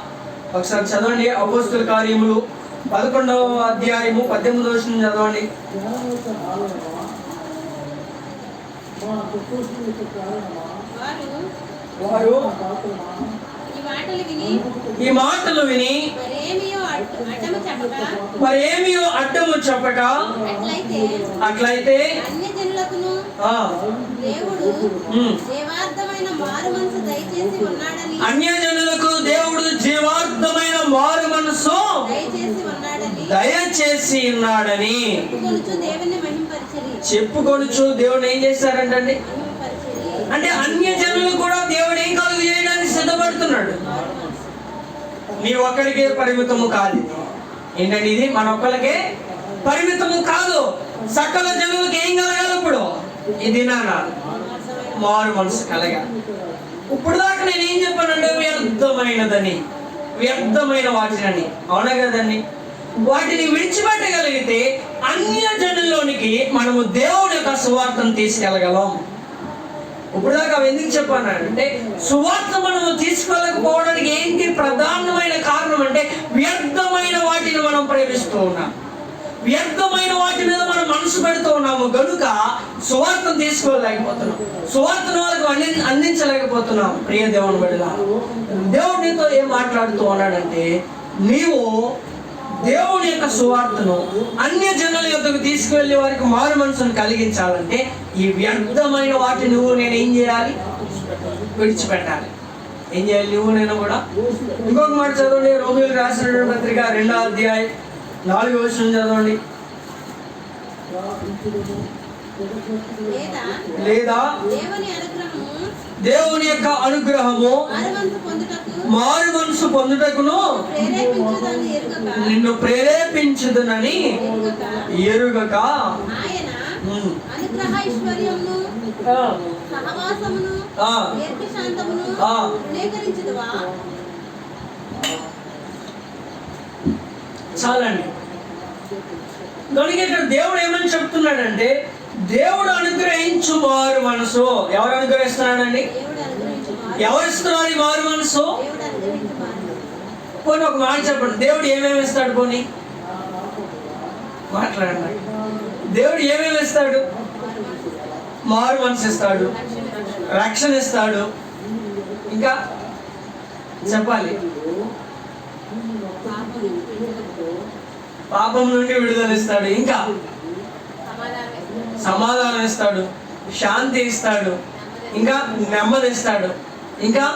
ఒకసారి చదవండి. అపోస్తుల కార్యములు 11వ అధ్యాయము 18వ వచనం చదవండి. వారు ఈ మాటలు విని మరేమియో అడ్డము చెప్పక, అట్లయితే అన్యజనులకు దేవుడు జీవార్థమైన మారు మనసు దయచేసి ఉన్నాడని చెప్పుకొనుచు దేవుడు ఏం చేశారంటండి? అంటే అన్యజనులు కూడా దేవుడు ఏం కలుగు చేయడానికి సిద్ధపడుతున్నాడు. నీ ఒక్కరికే పరిమితము కాదు. ఏంటంటే ఇది మన ఒక్కరికే పరిమితము కాదు. సకల జనులకు ఏం కలగాలి? ఇప్పుడు ఇది నా మారు మనసు కలగాలి. ఇప్పుడు దాకా నేను ఏం చెప్పానంటే వ్యర్థమైనదని, వ్యర్థమైన వాటిని, అవునా కదండి? వాటిని విడిచిపెట్టగలిగితే అన్య జనుల్లోనికి మనము దేవుడి యొక్క సువార్తను తీసుకెళ్ళగలం. ఇప్పుడు దాకా ఎందుకు చెప్పానంటే, సువార్త మనము తీసుకెళ్ళకపోవడానికి ఏంటి ప్రధానమైన కారణం అంటే, వ్యర్థమైన వాటిని మనం ప్రేమిస్తూ ఉన్నాం, వ్యర్థమైన వాటి మీద మనం మనసు పెడుతూ ఉన్నాము. గనుక సువార్తను తీసుకోలేకపోతున్నాం, సువార్తను వాళ్ళకు అందించలేకపోతున్నాం. ప్రియ దేవుని బిడ్డలా, దేవుడు నీతో ఏం మాట్లాడుతూ ఉన్నాడంటే, నీవు దేవుని యొక్క సువార్తను అన్య జనుల యొద్దకు తీసుకువెళ్ళి వారికి మారు మనసును కలిగించాలంటే ఈ వ్యర్థమైన వాటిని నువ్వు నేను ఏం చేయాలి? విడిచిపెట్టాలి. ఏం చేయాలి? నువ్వు నేను కూడా. ఇంకొక మాట చదవండి. రోమీయులకు రాసిన పత్రిక 2వ అధ్యాయం 4వ వచనం చదవండి. లేదా దేవుని యొక్క అనుగ్రహము మారు మనసు పొందుటకును నిన్ను ప్రేరేపించుదునని ఎరుగక చాలండి. కనుక ఇక్కడ దేవుడు ఏమని చెప్తున్నాడంటే, దేవుడు అనుగ్రహించు మారు మనసు. ఎవరు అనుగ్రహిస్తున్నాడండి? ఎవరు ఇస్తున్నారు ఈ మారు మనసు? పోనీ ఒక మాట చెప్పండి, దేవుడు ఏమేమి ఇస్తాడు? పోనీ మాట్లాడండి. దేవుడు ఏమేమి ఇస్తాడు? మారు మనసు ఇస్తాడు, రక్షణ ఇస్తాడు, ఇంకా చెప్పాలి, పాపం నుండి విడుదల ఇస్తాడు, ఇంకా సమాధానం ఇస్తాడు, శాంతి ఇస్తాడు, ఇంకా నెమ్మది ఇస్తాడు, ఇంకా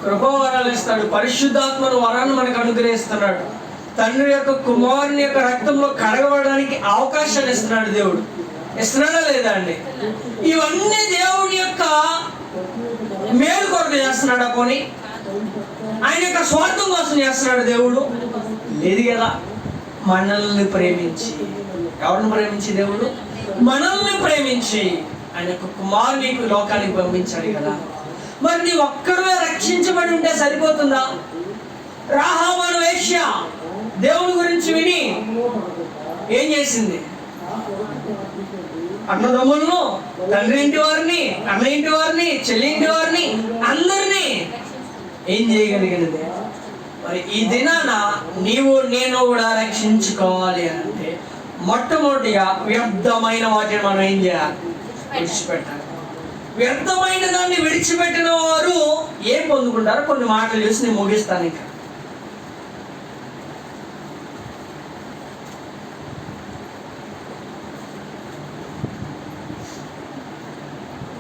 కృపావరాలు ఇస్తాడు, పరిశుద్ధాత్మను వరాన్ని మనకు అనుగ్రహిస్తున్నాడు, తండ్రి యొక్క కుమారుని యొక్క రక్తంలో కడగబడడానికి అవకాశాన్ని ఇస్తున్నాడు. దేవుడు ఇస్తున్నాడా లేదా అండి? ఇవన్నీ దేవుడి యొక్క మేలు కొరకు చేస్తున్నాడా? పోనీ ఆయన యొక్క స్వార్థం కోసం చేస్తున్నాడు దేవుడు? లేదు కదా. మనల్ని ప్రేమించి, ఎవరిని ప్రేమించి? దేవుడు మనల్ని ప్రేమించి ఆయన యొక్క కుమారుని లోకానికి పంపించాడు కదా. మరి నీ ఒక్కడే రక్షించబడి ఉంటే సరిపోతుందా? రాహాబు అనే వేశ్య దేవుని గురించి విని ఏం చేసింది? అన్నదమ్ములను, తండ్రి ఇంటి వారిని, అన్న ఇంటి వారిని, చెల్లి ఇంటి వారిని, అందరినీ ఏం చేయగలిగినది? మరి ఈ దినాన నీవు నేను కూడా రక్షించుకోవాలి అంటే మొట్టమొదటిగా వ్యర్థమైన వాటిని మనం ఏం చేయాలి? విడిచిపెట్టాలి. వ్యర్థమైన దాన్ని విడిచిపెట్టిన వారు ఏం పొందుకుంటారో కొన్ని మాటలు చూసి నేను ముగిస్తాను. ఇంకా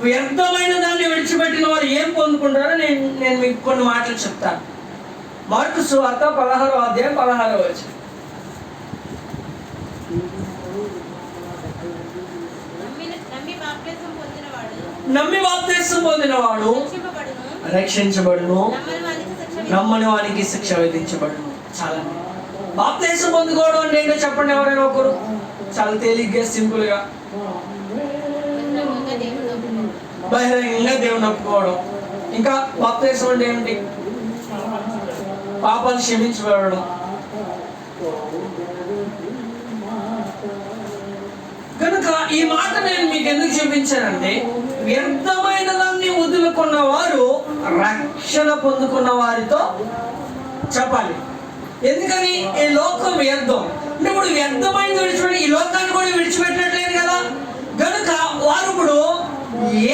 వ్యర్థమైన దాన్ని విడిచిపెట్టిన వారు ఏం పొందుకుంటారో నేను మీకు కొన్ని మాటలు చెప్తాను. మార్కు సువార్త 16వ అధ్యాయం 16వ వచనం. నమ్మి బాప్తిసం పొందినవాడు రక్షించబడును, నమ్మని వానికి శిక్ష విధించబడును. చాలా బాప్తిసం పొందుకోవడం అంటే ఏంటో చెప్పండి ఎవరైనా ఒకరు. చాలా తేలిగ్గా, సింపుల్ గా, బహిరంగంగా దేవుని ఒప్పుకోవడం. ఇంకా బాప్తిసం అంటే ఏంటి? పాపాలు క్షమించబడడం. కనుక ఈ మాట నేను మీకు ఎందుకు చూపించానంటే, వ్యర్థమైన దాన్ని వదులుకున్న వారు రక్షణ పొందుకున్న వారితో చెప్పాలి. ఎందుకని? ఈ లోకం వ్యర్థం. అంటే ఇప్పుడు వ్యర్థమైనది విడిచిపెట్టి ఈ లోకాన్ని కూడా విడిచిపెట్టట్లేదు కదా. కనుక వారు ఇప్పుడు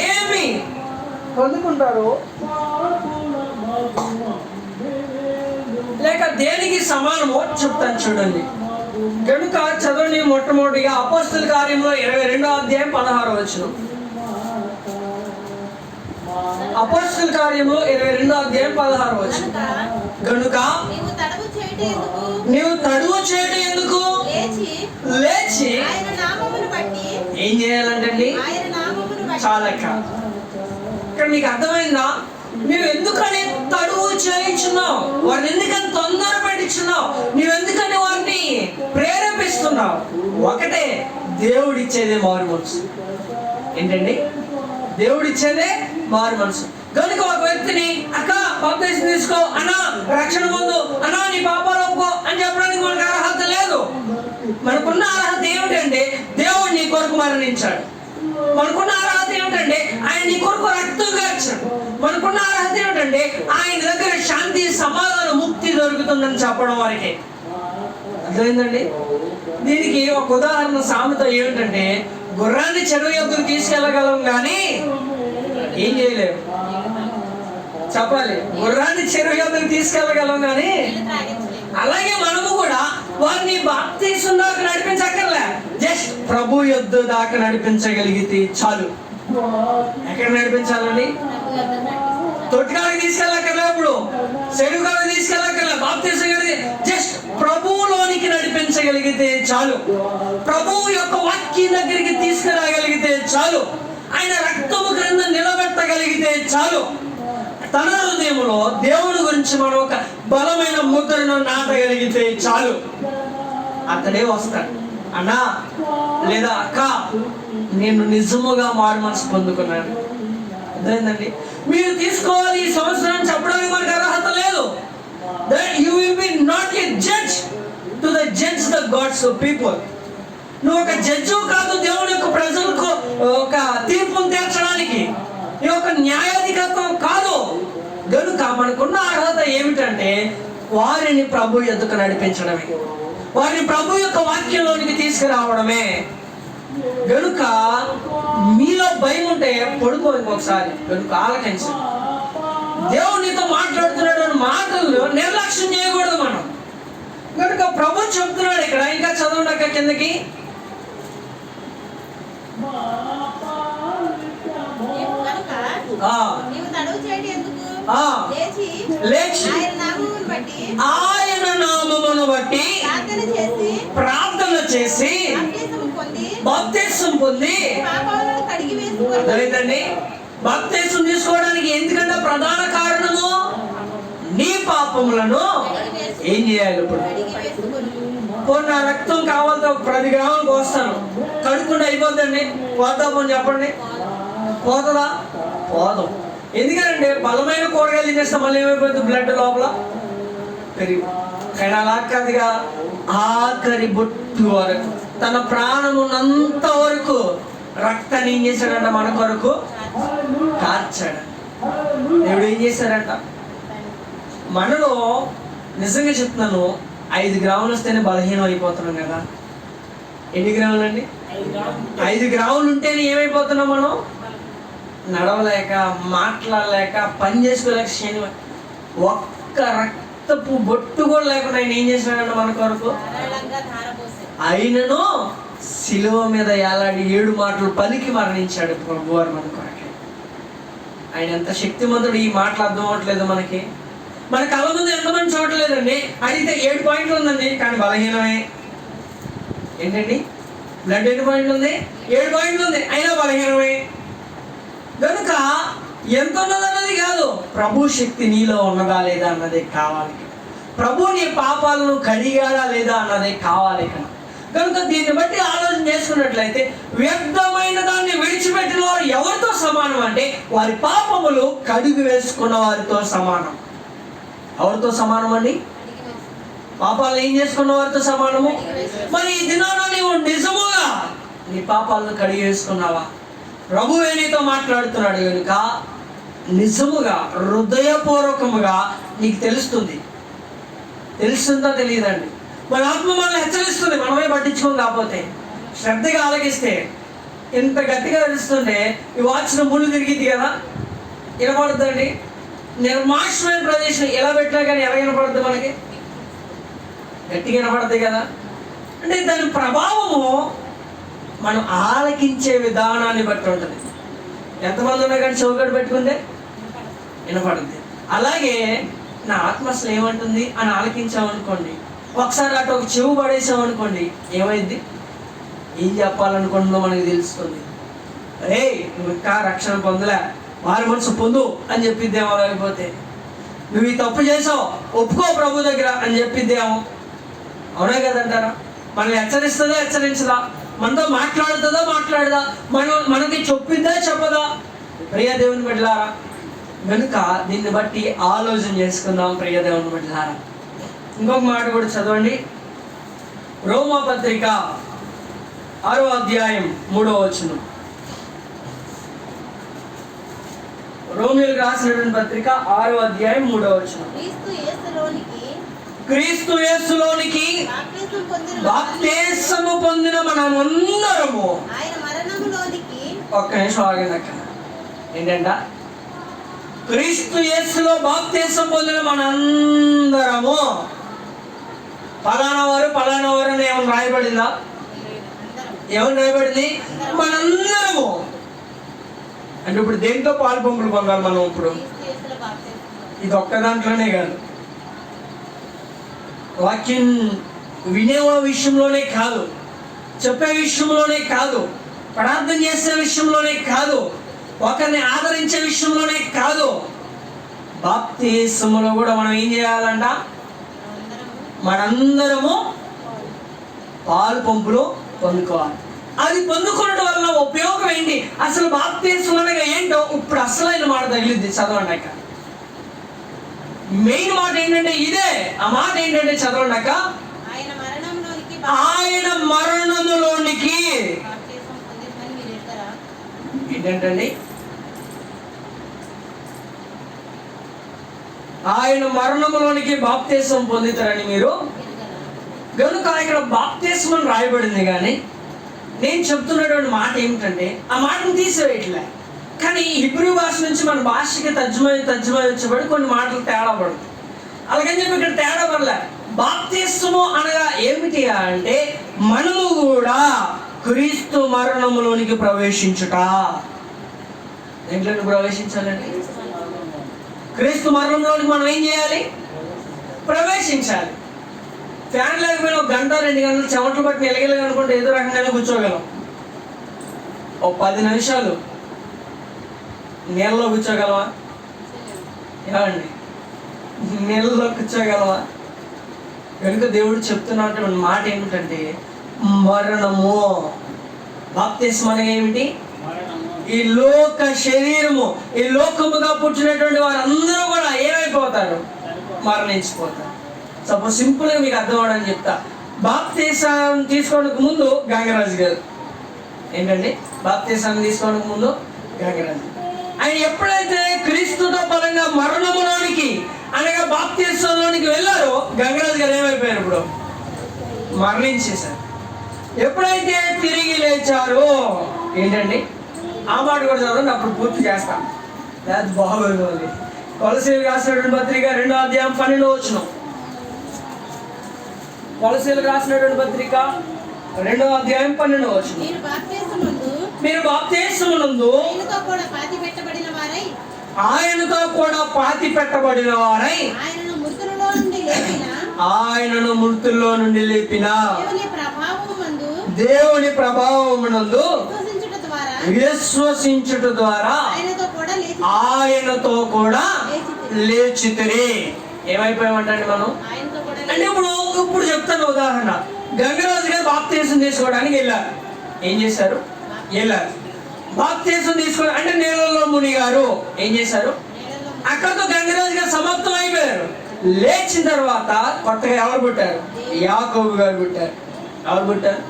ఏమి పొందుకుంటారు లేక దేనికి సమానమో చెప్తాను చూడండి. కనుక చదవండి. మొట్టమొదటిగా అపోస్తల కార్యంలో 22వ అధ్యాయం 16వ వచనం. అపోస్తల కార్యంలో 22వ అధ్యాయం 16వ వచనం. కనుక నీవు తడువు చేయడం ఎందుకు? లేచి ఏం చేయాలంటండి? చాలా ఇక్కడ మీకు అర్థమైందా? నువ్వు ఎందుకని తడువు చేయించున్నావు? వారిని ఎందుకని తొందర పెట్టించున్నావు? నువ్వెందుకని వారిని ప్రేరేపిస్తున్నావు? ఒకటే, దేవుడిచ్చేదే మారు మనసు. ఏంటండి? దేవుడిచ్చేదే మారు మనసు. కనుక ఒక వ్యక్తిని అక్క బాప్తిసం తీసుకో అన్నా, రక్షణ పొందు అన్నా, నీ పాపాలు ఒప్పుకో అని చెప్పడానికి మనకు అర్హత లేదు. మనకున్న అర్హత ఏమిటంటే దేవుడు నీ కొరకు మరణించాడు. మనకున్న అర్హత ఏమిటంటే ఆయన నీ కొరకు రక్తం కార్చాడు. మనకున్న అర్హత ఏమిటంటే ఆయన దగ్గర శాంతి, సమాధానం, ముక్తి దొరుకుతుందని చెప్పడం వరకే. అర్థమైందండి? దీనికి ఒక ఉదాహరణ సామెత ఏమిటంటే, గుర్రాన్ని చెరువు యొక్కకు తీసుకెళ్ళగలం కానీ ఏం చేయలేము. చెప్పాలి, గుర్రాన్ని చెరువు యొక్కకు తీసుకెళ్ళగలం కానీ. అలాగే మనము కూడా వారిని బాప్తిసం దాకా నడిపించక్కర్లే, జస్ట్ ప్రభు యొద్ద దాకా నడిపించగలిగితే చాలు. ఎక్కడ నడిపించాలండి? తొట్టికాడికి తీసుకెళ్ళక్కర్లే, ఇప్పుడు చెరువుకాడికి తీసుకెళ్ళక్కర్లే, బాప్తిసం కలిగి జస్ట్ ప్రభువులోనికి నడిపించగలిగితే చాలు. ప్రభువు యొక్క వాక్యం దగ్గరికి తీసుకురాగలిగితే చాలు. ఆయన రక్తము క్రింద నిలబెట్టగలిగితే చాలు. తన హృదయంలో దేవుని గురించి మనం ఒక బలమైన ముద్రను నాటగలిగితే చాలు. అతడే వస్తాడు. అన్నా లేదా అక్క, నేను నిజముగా మారు మనసు పొందుకున్నాను. అర్థమైందండి? మీరు తీసుకోవాలి ఈ సంవత్సరం చెప్పడానికి మనకు అర్హత లేదు. You will be not a judge to the judge the God's people. నువ్వు ఒక జడ్జు కాదు దేవుని యొక్క ప్రజలకు ఒక తీర్పును తీర్చడానికి. ఈ యొక్క న్యాయాధికత్వం కాదు. కనుక మనకున్న అర్హత ఏమిటంటే వారిని ప్రభు యొద్దకు నడిపించడమే, వారిని ప్రభు యొక్క వాక్యంలోనికి తీసుకురావడమే. గనుక మీలో భయం ఉంటే పడుకో ఇంకొకసారి, గనుక ఆలకించండి. దేవునితో మాట్లాడుతున్నాడు మాటలు నిర్లక్ష్యం చేయకూడదు మనం. కనుక ప్రభు చెప్తున్నాడు ఇక్కడ, ఇంకా చదవండి అక్క కిందకి. లేచి ఆయన నామమును బట్టి ప్రార్థన చేసి బాప్తిస్మం పొంది. లేదండి, బాప్తిస్మం తీసుకోవడానికి ఎందుకంటే ప్రధాన కారణము నీ పాపములను ఏం చేయాలి? ఇప్పుడు నా రక్తం కావాలంటే 10 గ్రాములు పోస్తాను, కడుక్కుండా అయిపోద్దండి, పోతామని చెప్పండి, పోతుందా? పోదాం. ఎందుకంటే బలమైన కూరగాయలు తినేస్తే మళ్ళీ ఏమైపోతుంది? బ్లడ్ లోపల పెరిగి. కానీ అలా కాదుగా, ఆఖరి బొట్టు వరకు తన ప్రాణం ఉన్నంత వరకు రక్తాన్ని ఏం చేశాడంట? మన కొరకు కార్చాడు. దేవుడు ఏం చేశాడంట? మనలో నిజంగా చెప్తున్నాను, 5 గ్రాములు వస్తేనే బలహీనం అయిపోతున్నాం కదా. ఎన్ని గ్రాములు అండి? 5 గ్రాములు ఉంటేనే ఏమైపోతున్నాం మనం? నడవలేక, మాట్లాడలేక, పని చేసుకోలేక, ఒక్క రక్తపు బొట్టు కూడా లేకుండా ఆయన ఏం చేశాడంటే మన కొరకు. ఆయనను శిలువ మీద ఏలాడి 7 మాటలు పలికి మరణించాడు ప్రభువారు మన కొరకే. ఆయన ఎంత శక్తిమంతుడు! ఈ మాటలు అర్థం అవ్వట్లేదు మనకి. మన కళ్ళ ముందు ఎంతమంది చూడలేదండి. అడిగితే 7 పాయింట్లు ఉందండి, కానీ బలహీనమే. ఏంటండి? బ్లడ్ ఎన్ని పాయింట్లు ఉంది? 7 పాయింట్లు ఉంది, అయినా బలహీనమే. కనుక ఎంత ఉన్నదన్నది కాదు, ప్రభు శక్తి నీలో ఉన్నదా లేదా అన్నదే కావాలి. ప్రభు నీ పాపాలను కడిగాడా లేదా అన్నదే కావాలి. కనుక దీన్ని బట్టి ఆలోచన చేసుకున్నట్లయితే, వ్యర్థమైన దాన్ని విడిచిపెట్టిన వారు ఎవరితో సమానం అంటే వారి పాపములు కడిగి వేసుకున్న వారితో సమానం. ఎవరితో సమానం అండి? పాపాలను ఏం చేసుకున్న వారితో సమానము. మరి ఈ దినాన నీవు నిజముగా నీ పాపాలను కడిగి వేసుకున్నావా? ప్రభువే నీతో మాట్లాడుతున్నాడు కనుక నిజముగా హృదయపూర్వకముగా నీకు తెలుస్తుందా? తెలియదండి. మన ఆత్మ మనల్ని హెచ్చరిస్తుంది, మనమే పట్టించుకోం. కాకపోతే శ్రద్ధగా ఆలకిస్తే ఇంత గట్టిగా తెలుస్తుంటే ఈ వాచ్ను ముళ్ళు తిరిగింది కదా, వినపడుతుందండి. నిర్మానుష్యమైన ప్రదేశం ఎలా పెట్టినా కానీ ఎలా వినపడుతుంది? మనకి గట్టిగా వినపడుతుంది కదా. అంటే దాని ప్రభావము మనం ఆలకించే విధానాన్ని బట్టి ఉంటుంది. ఎంతమంది ఉన్నా కానీ చౌకటి పెట్టుకుంటే వినపడుతుంది. అలాగే నా ఆత్మ అసలు ఏమంటుంది అని ఆలకించామనుకోండి, ఒకసారి అటు ఒక చెవు పడేసామనుకోండి, ఏమైంది? ఏం చెప్పాలనుకుంటుందో మనకి తెలుస్తుంది. నువ్వు ఇంకా రక్షణ పొందలే, వారి మనసు పొందు అని చెప్పిద్దేమో. లేకపోతే నువ్వు ఈ తప్పు చేసావు, ఒప్పుకో ప్రభు దగ్గర అని చెప్పిద్దేమో. అవునా కదంటారా? మనల్ని హెచ్చరిస్తుందా? హెచ్చరించదా? మనతో మాట్లాడదా? మనకి చెప్పిందా? చెప్పదా? ప్రియ దేవుని బిడ్డలారా, కనుక దీన్ని బట్టి ఆలోచన చేసుకుందాం. ప్రియ దేవుని బిడ్డలారా, ఇంకొక మాట కూడా చదవండి. రోమా పత్రిక 6వ అధ్యాయం 3వ వచనం. రోమీయులకు రాసినటువంటి పత్రిక 6వ అధ్యాయం 3వ వచనం. క్రీస్తు యేసులోనికి బాప్తిస్మము పొందిన మనమందరము. ఒక్క నిమిషం ఆగింది అక్కడ. ఏంటంట? క్రీస్తు యేసులో బాప్తిస్మం పొందిన మనందరము. పలానా వారు అని ఏమని రాయబడిందా? ఏమని రాయబడింది? మనందరము. అంటే ఇప్పుడు దేంతో పాలు పంపులు పొందాలి మనం? ఇప్పుడు ఇది ఒక్క దాంట్లోనే కాదు, వాక్యం వినే విషయంలోనే కాదు, చెప్పే విషయంలోనే కాదు, ప్రార్థన చేసే విషయంలోనే కాదు, ఒకరిని ఆదరించే విషయంలోనే కాదు, బాప్తిస్మములో కూడా మనం ఏం చేయాలంట? మనందరము పాలు పంపులు పొందుకోవాలి. అది పొందుకోవడం వల్ల ఉపయోగం ఏంటి? అసలు బాప్తిస్మం అనగా ఏంటో ఇప్పుడు అసలైన మాట తగిలింది. చదవండి అక్క. మెయిన్ మాట ఏంటంటే ఇదే. ఆ మాట ఏంటంటే చదవండి అక్క. ఆయన మరణములోనికి ఏంటంటండి? ఆయన మరణములోనికి బాప్తిస్మం పొందుతారని మీరు. కనుక ఇక్కడ బాప్తిస్మం రాయబడింది, కానీ నేను చెప్తున్నటువంటి మాట ఏమిటంటే ఆ మాటను తీసివేయట్లే, కానీ హిబ్రూ భాష నుంచి మన భాషకి తర్జుమా వచ్చేవాడు కొన్ని మాటలు తేడా పడుతుంది. అలాగని చెప్పి ఇక్కడ తేడా పడలే. బాప్తిస్మము అనగా ఏమిటి అంటే మనము కూడా క్రీస్తు మరణములోనికి ప్రవేశించుట. దేంట్లోకి ప్రవేశించాలండి? క్రీస్తు మరణంలోనికి మనం ఏం చేయాలి? ప్రవేశించాలి. ఫ్యాన్ లేకపోయినా 1 గంట 2 గంటలు చెమటలు పట్టి నిలగలేదు అనుకుంటే ఏదో రకంగానే కూర్చోగలం. ఓ 10 నిమిషాలు నీళ్ళలో కూర్చోగలవా? ఏమండి, నీళ్ళలో కూర్చోగలవా? కనుక దేవుడు చెప్తున్నటువంటి మాట ఏమిటంటే మరణము. బాప్తిస్మం అనగా ఏమిటి? ఈ లోక శరీరము, ఈ లోకముగా పుట్టినటువంటి వారందరూ కూడా ఏమైపోతారు? మరణించిపోతారు. సపోజ్ సింపుల్గా మీకు అర్థం అవడానికి చెప్తా. బాప్తిసం తీసుకోవడానికి ముందు గంగరాజు గారు ఏంటండి, బాప్తిసం తీసుకోవడానికి ముందు గంగరాజు ఆయన ఎప్పుడైతే క్రీస్తుతో పరంగా మరణములోనికి అనగా బాప్తిసంలోనికి వెళ్ళారో గంగరాజు గారు ఏమైపోయారు? ఇప్పుడు మరణించేశారు. ఎప్పుడైతే తిరిగి లేచారో ఏంటండి, ఆ మాట కూడా చదవండి, అప్పుడు పూర్తి చేస్తాం. అది బాగోదు. కొలసీలకు రాసినటువంటి పత్రిక 2వ అధ్యాయం 12వ వచనం. కొలసీలకు రాసినటువంటి పత్రిక 2వ అధ్యాయం 12వ వచనం. మీరు బాప్తిస్మమునందు ఆయనతో కూడా పాతి పెట్టబడిన వారై ఆయనను మృతుల్లో నుండి లేపిన దేవుని ప్రభావమునందు విశ్వసించుట ద్వారా ఆయనతో కూడా లేచితిరి. ఏమైపోయామంటండి మనం అంటే ఇప్పుడు చెప్తాను ఉదాహరణ. గంగరాజు గారు బాప్తిసం తీసుకోవడానికి వెళ్ళారు. ఏం చేశారు? వెళ్ళారు. బాప్తిసం తీసుకోవడం అంటే నీళ్ళలో మునిగారు. ఏం చేశారు? అక్కడితో గంగరాజు గారు సమాప్తం అయిపోయారు. లేచిన తర్వాత కొత్తగా ఎవరు పుట్టారు? యాకోబు గారు పుట్టారు. ఎవరు పుట్టారు?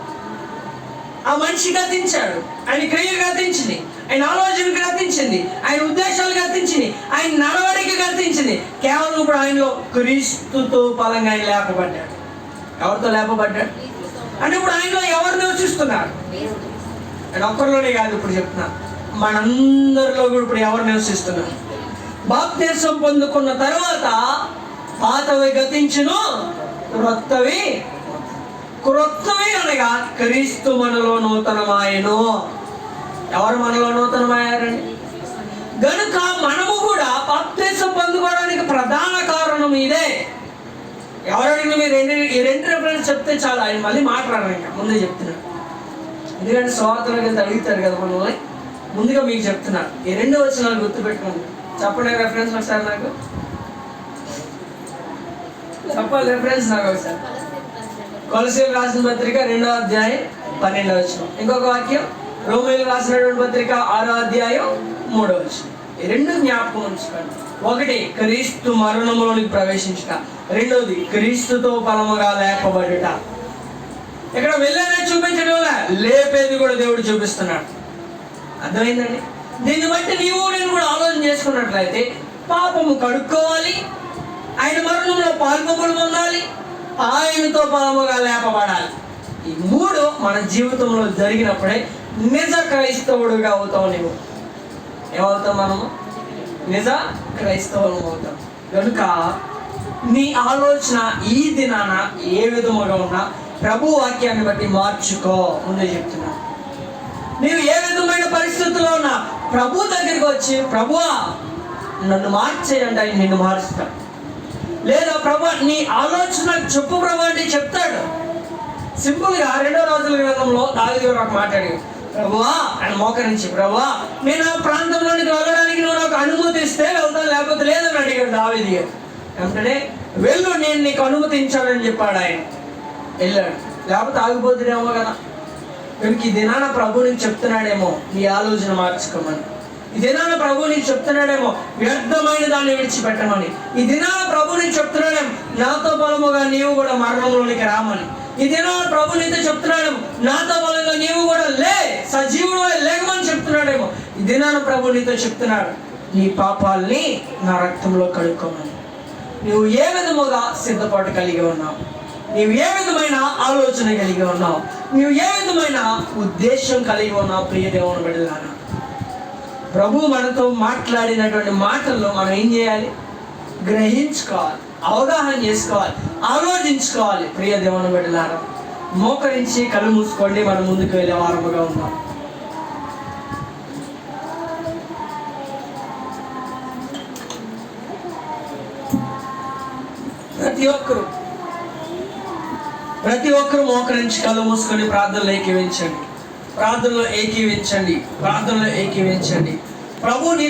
ఆ మనిషి గతించాడు. ఆయన క్రియలు గతించింది, ఆయన ఆలోచన గతించింది, ఆయన ఉద్దేశాలు గతించింది, ఆయన నడవడిక గతించింది. కేవలం ఇప్పుడు ఆయనలో క్రీస్తుతో ఫలంగా ఆయన లేపబడ్డాడు. ఎవరితో లేపబడ్డాడు అంటే ఇప్పుడు ఆయనలో ఎవరు నివసిస్తున్నారు? ఆయన ఒక్కరిలోనే కాదు, ఇప్పుడు చెప్తున్నా మనందరిలో కూడా ఇప్పుడు ఎవరు నివసిస్తున్నారు? బాప్తిసం పొందుకున్న తర్వాత పాతవి గతించును, క్రొత్తవి అనగా క్రీస్తు మనలో నూతనమాయను. ఎవరు మనలో నూతనమయ్యారండి? గనుక మనము కూడా బాప్తిసం పొందుకోవడానికి ప్రధాన కారణం ఇదే. ఎవరైనా మీరు ఈ రెండు రెఫరెన్స్ చెప్తే చాలు, ఆయన మళ్ళీ మాట్లాడరు. ఇంకా ముందే చెప్తున్నాడు, ఎందుకంటే స్వార్థులకు వెళ్తే అడుగుతారు కదా మనల్ని. ముందుగా మీకు చెప్తున్నాను, ఈ 2 వచనాలు గుర్తుపెట్టుకోండి. చెప్పండి రెఫరెన్స్ ఒకసారి నాకు చెప్పాలి. రెఫరెన్స్ నాకు ఒకసారి కొలసీలకు రాసిన పత్రిక 2వ అధ్యాయం 12వ వచనం. ఇంకొక వాక్యం రోమీయులకు రాసినటువంటి పత్రిక 6వ అధ్యాయం 3వ వచనం. ఈ 2 జ్ఞాపకం ఉంచుకోండి. ఒకటి క్రీస్తు మరణంలోనికి ప్రవేశించుట, రెండోది క్రీస్తుతో ఫలముగా లేపబడుట. ఇక్కడ వెళ్ళేదే చూపించడం లేపేది కూడా దేవుడు చూపిస్తున్నాడు. అర్థమైందండి? దీన్ని బట్టి నీవు నేను కూడా ఆలోచన చేసుకున్నట్లయితే పాపము కడుక్కోవాలి, ఆయన మరణంలో పాల్గొనలు పొందాలి, ఆయనతో ఫలముగా లేపబడాలి. ఈ 3 మన జీవితంలో జరిగినప్పుడే నిజ క్రైస్తవుడుగా అవుతావు. నీవు ఏమవుతావు? మనము నిజ క్రైస్తవులు అవుతాం. కనుక నీ ఆలోచన ఈ దినాన ఏ విధముగా ఉన్నా ప్రభు వాక్యాన్ని బట్టి మార్చుకో. ముందే చెప్తున్నా, నీవు ఏ విధమైన పరిస్థితుల్లో ఉన్నా ప్రభు దగ్గరికి వచ్చి ప్రభువా నన్ను మార్చేయండి, ఆయన నిన్ను మారుస్తాడు. లేదా ప్రభు నీ ఆలోచన చెప్పు ప్రభు అంటే చెప్తాడు. సింపుల్గా 2వ రాజుల గ్రంథంలో దావీదు గారు ఒక మాట్లాడాడు. ప్రభువా ఆయన మోకరించి, ప్రభువా నేను ఆ ప్రాంతంలోనికి వెళ్ళడానికి నువ్వు నాకు అనుమతి ఇస్తే వెళ్తాను, లేకపోతే లేదని అడిగాడు దావీదు గారు. వెంటనే వెళ్ళు, నేను నీకు అనుమతించాలని చెప్పాడు. ఆయన వెళ్ళాడు, లేకపోతే ఆగిపోతుందేమో కదా. కనుక ఈ దినాన ప్రభు నీకు చెప్తున్నాడేమో నీ ఆలోచన మార్చుకోమని. ఈ దినాన ప్రభు నీకు చెప్తున్నాడేమో వ్యర్థమైన దాన్ని విడిచిపెట్టమని. ఈ దినాన ప్రభు నీకు చెప్తున్నాడేమో నాతో బలముగా నీవు కూడా మరణంలోనికి రామని. ఈ దినాన ప్రభు నీతో చెప్తున్నాడేమో నాతో బలంగా నీవు కూడా సజీవుడు లేకమని చెప్తున్నాడేమో. ఈ దినాన ప్రభు నీతో చెప్తున్నాడు నీ పాపాలని నా రక్తంలో కడుక్కోమని. నువ్వు ఏ విధముగా సిద్ధపాటు కలిగి ఉన్నావు? నీవు ఏ విధమైన ఆలోచన కలిగి ఉన్నావు, నీవు ఏ విధమైన ఉద్దేశం కలిగి ఉన్నావు. ప్రియ దేవుని బిడ్డలారా, ప్రభు మనతో మాట్లాడినటువంటి మాటల్లో మనం ఏం చేయాలి? గ్రహించుకోవాలి, అవగాహన చేసుకోవాలి, ఆలోచించుకోవాలి. ప్రియ దేవుని బిడ్డలారా, మోకరించి కళ్ళు మూసుకోండి. మనం ముందుకు వెళ్ళే వారముగా ఉన్నాం. ప్రతి ఒక్కరు మోకరించి కళ్ళు మూసుకొని ప్రార్థనలో ఏకీవించండి. ప్రార్థనలో ఏకీవించండి. ప్రభుని